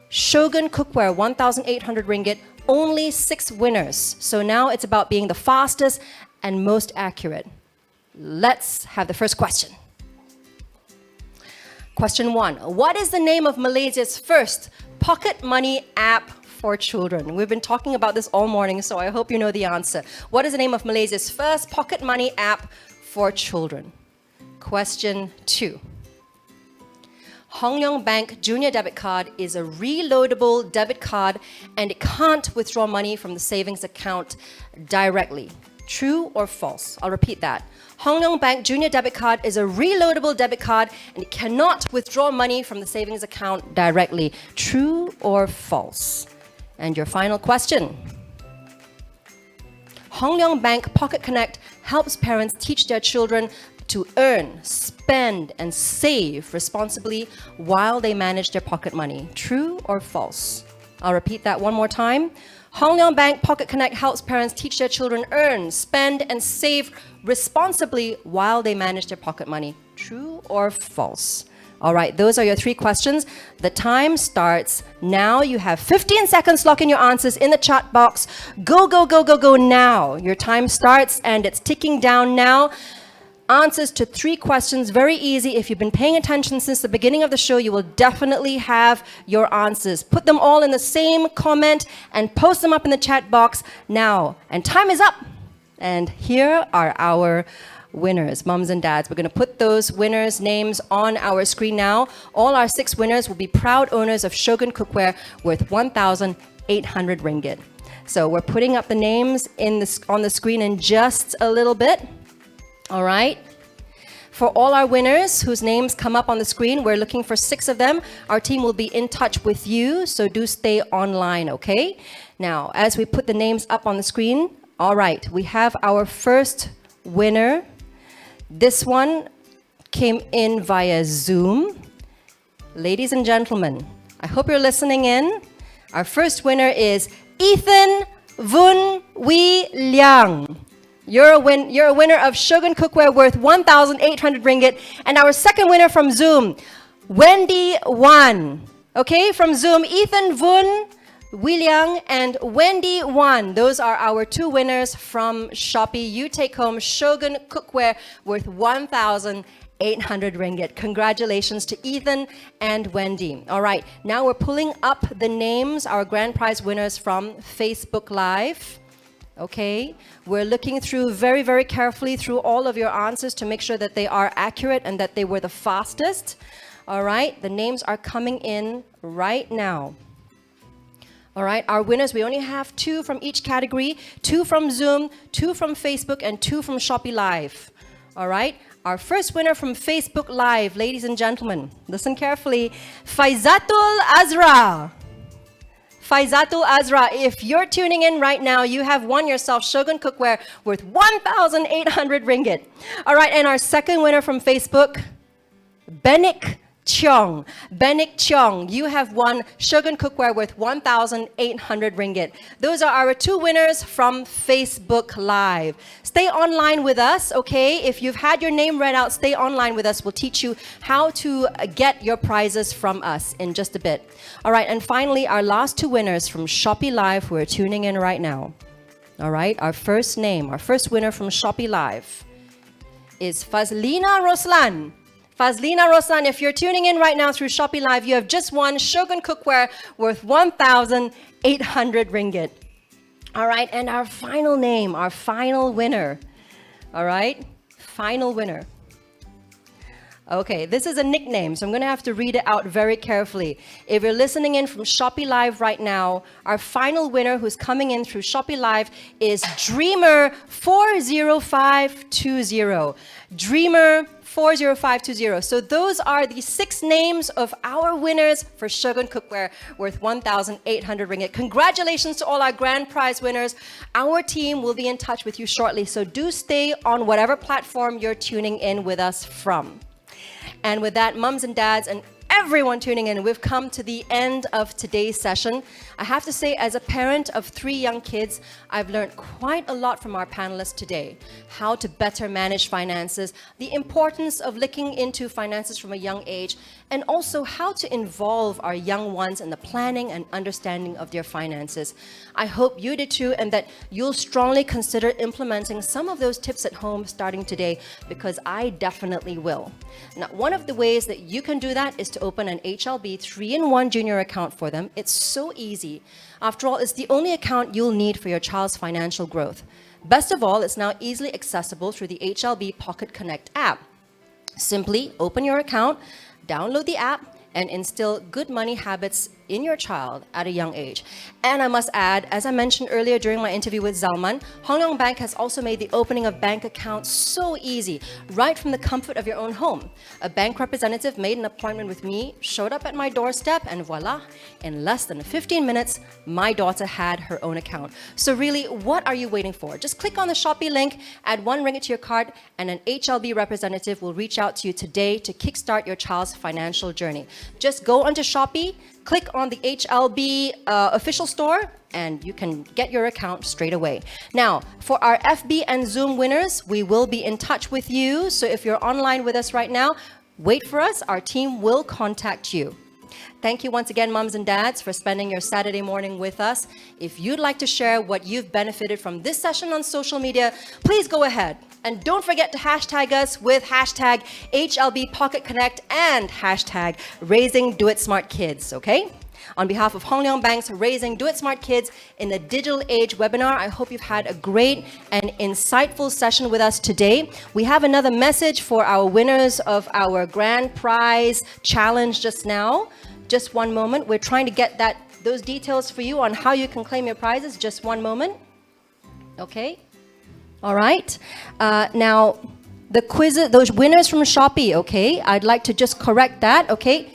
Shogun cookware, 1,800 ringgit, only 6 winners. So now it's about being the fastest and most accurate. Let's have the first question. Question 1. What is the name of Malaysia's first pocket money app for children? We've been talking about this all morning, so I hope you know the answer. What is the name of Malaysia's first pocket money app for children? Question 2. Hong Leong Bank Junior Debit Card is a reloadable debit card and it can't withdraw money from the savings account directly. True or false? I'll repeat that. Hong Leong Bank Junior Debit Card is a reloadable debit card and it cannot withdraw money from the savings account directly. True or false? And your final question. Hong Leong Bank Pocket Connect helps parents teach their children to earn, spend, and save responsibly while they manage their pocket money. True or false? I'll repeat that one more time. Hong Leong Bank Pocket Connect helps parents teach their children earn, spend, and save responsibly while they manage their pocket money. True or false? All right, those are your 3 questions. The time starts now. You have 15 seconds. Lock in your answers in the chat box. Go, go, go, go, go now. Your time starts and it's ticking down now. Answers to 3 questions, very easy. If you've been paying attention since the beginning of the show, you will definitely have your answers. Put them all in the same comment and post them up in the chat box now. And time is up. And here are our winners, mums and dads. We're going to put those winners' names on our screen now. All our 6 winners will be proud owners of Shogun cookware worth 1,800 ringgit. So we're putting up the names on the screen in just a little bit. All right. For all our winners whose names come up on the screen, we're looking for 6 of them. Our team will be in touch with you, so do stay online, okay? Now, as we put the names up on the screen, all right, we have our first winner. This one came in via Zoom. Ladies and gentlemen, I hope you're listening in. Our first winner is Ethan Vun Wee Leong. You're a winner of Shogun cookware worth 1,800 ringgit. And our second winner from Zoom, Wendy Wan. Okay, from Zoom, Ethan Vun Wee Leong and Wendy Wan. Those are our 2 winners from Shopee. You take home Shogun cookware worth 1,800 ringgit. Congratulations to Ethan and Wendy. All right, now we're pulling up the names, our grand prize winners from Facebook Live. Okay, we're looking through very, very carefully through all of your answers to make sure that they are accurate and that they were the fastest. All right, the names are coming in right now. All right, our winners, we only have 2 from each category, 2 from Zoom, 2 from Facebook, and 2 from Shopee Live. All right, our first winner from Facebook Live, ladies and gentlemen, listen carefully, Faizatul Azra. Faizatul Azra, if you're tuning in right now, you have won yourself Shogun cookware worth 1,800 ringgit. All right, and our second winner from Facebook, Benik Cheong. Benik Cheong, you have won Shogun cookware worth 1,800 ringgit. Those are our 2 winners from Facebook Live. Stay online with us, okay? If you've had your name read out, stay online with us. We'll teach you how to get your prizes from us in just a bit. All right, and finally, our last 2 winners from Shopee Live who are tuning in right now. All right, our first name, our first winner from Shopee Live is Fazlina Roslan. Fazlina Roslan, if you're tuning in right now through Shopee Live, you have just won Shogun cookware worth 1,800 ringgit. All right, and our final name, our final winner. All right, final winner. Okay, this is a nickname, so I'm going to have to read it out very carefully. If you're listening in from Shopee Live right now, our final winner who's coming in through Shopee Live is Dreamer40520. Dreamer40520. So those are the 6 names of our winners for Shogun cookware worth 1,800 ringgit. Congratulations to all our grand prize winners. Our team will be in touch with you shortly, so do stay on whatever platform you're tuning in with us from. And with that, mums and dads and everyone tuning in, we've come to the end of today's session. I have to say, as a parent of 3 young kids, I've learned quite a lot from our panelists today. How to better manage finances, the importance of looking into finances from a young age, and also how to involve our young ones in the planning and understanding of their finances. I hope you did too, and that you'll strongly consider implementing some of those tips at home starting today, because I definitely will. Now, one of the ways that you can do that is to open an HLB 3-in-1 junior account for them. It's so easy. After all, it's the only account you'll need for your child's financial growth. Best of all, it's now easily accessible through the HLB Pocket Connect app. Simply open your account, download the app, and instill good money habits in your child at a young age. And I must add, as I mentioned earlier during my interview with Zalman, Hong Leong Bank has also made the opening of bank accounts so easy, right from the comfort of your own home. A bank representative made an appointment with me, showed up at my doorstep, and voila, in less than 15 minutes, my daughter had her own account. So really, what are you waiting for? Just click on the Shopee link, add 1 ringgit to your card, and an HLB representative will reach out to you today to kickstart your child's financial journey. Just go onto Shopee, click on the HLB official store, and you can get your account straight away. Now, for our FB and Zoom winners, we will be in touch with you. So if you're online with us right now, wait for us. Our team will contact you. Thank you once again, mums and dads, for spending your Saturday morning with us. If you'd like to share what you've benefited from this session on social media, please go ahead. And don't forget to hashtag us with hashtag HLB Pocket Connect and hashtag Raising DuitSmart Kids, okay? On behalf of Hong Leong Bank's Raising DuitSmart Kids in the Digital Age webinar, I hope you've had a great and insightful session with us today. We have another message for our winners of our grand prize challenge just now. Just one moment. We're trying to get those details for you on how you can claim your prizes. Just one moment. Okay. All right. Now, the quizzes, those winners from Shopee, okay, I'd like to just correct that, okay.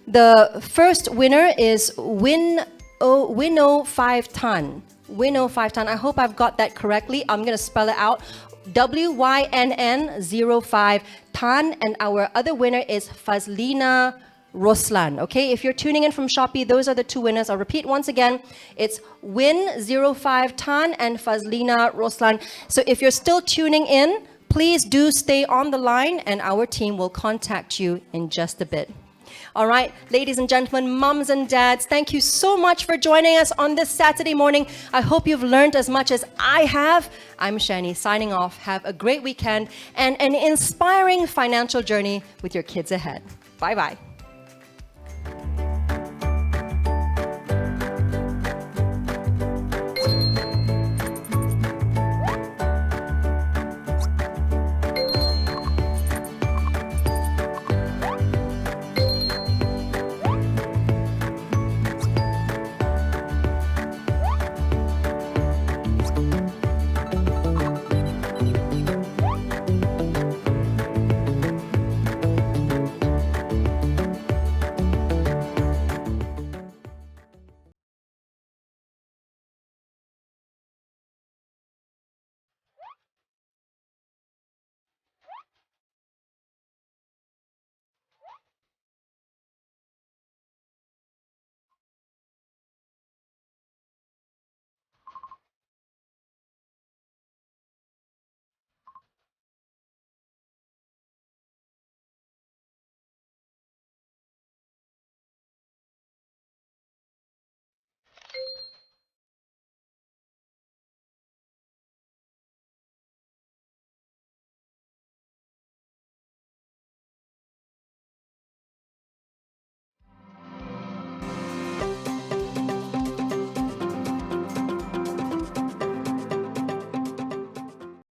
The first winner is Winno5Tan. Winno5Tan. I hope I've got that correctly. I'm going to spell it out. WYNN05 Tan. And our other winner is Fazlina Roslan. Okay, if you're tuning in from Shopee, those are the 2 winners. I'll repeat once again. It's Win05 Tan and Fazlina Roslan. So if you're still tuning in, please do stay on the line and our team will contact you in just a bit. All right, ladies and gentlemen, mums and dads, thank you so much for joining us on this Saturday morning. I hope you've learned as much as I have. I'm Shani, signing off. Have a great weekend and an inspiring financial journey with your kids ahead. Bye-bye.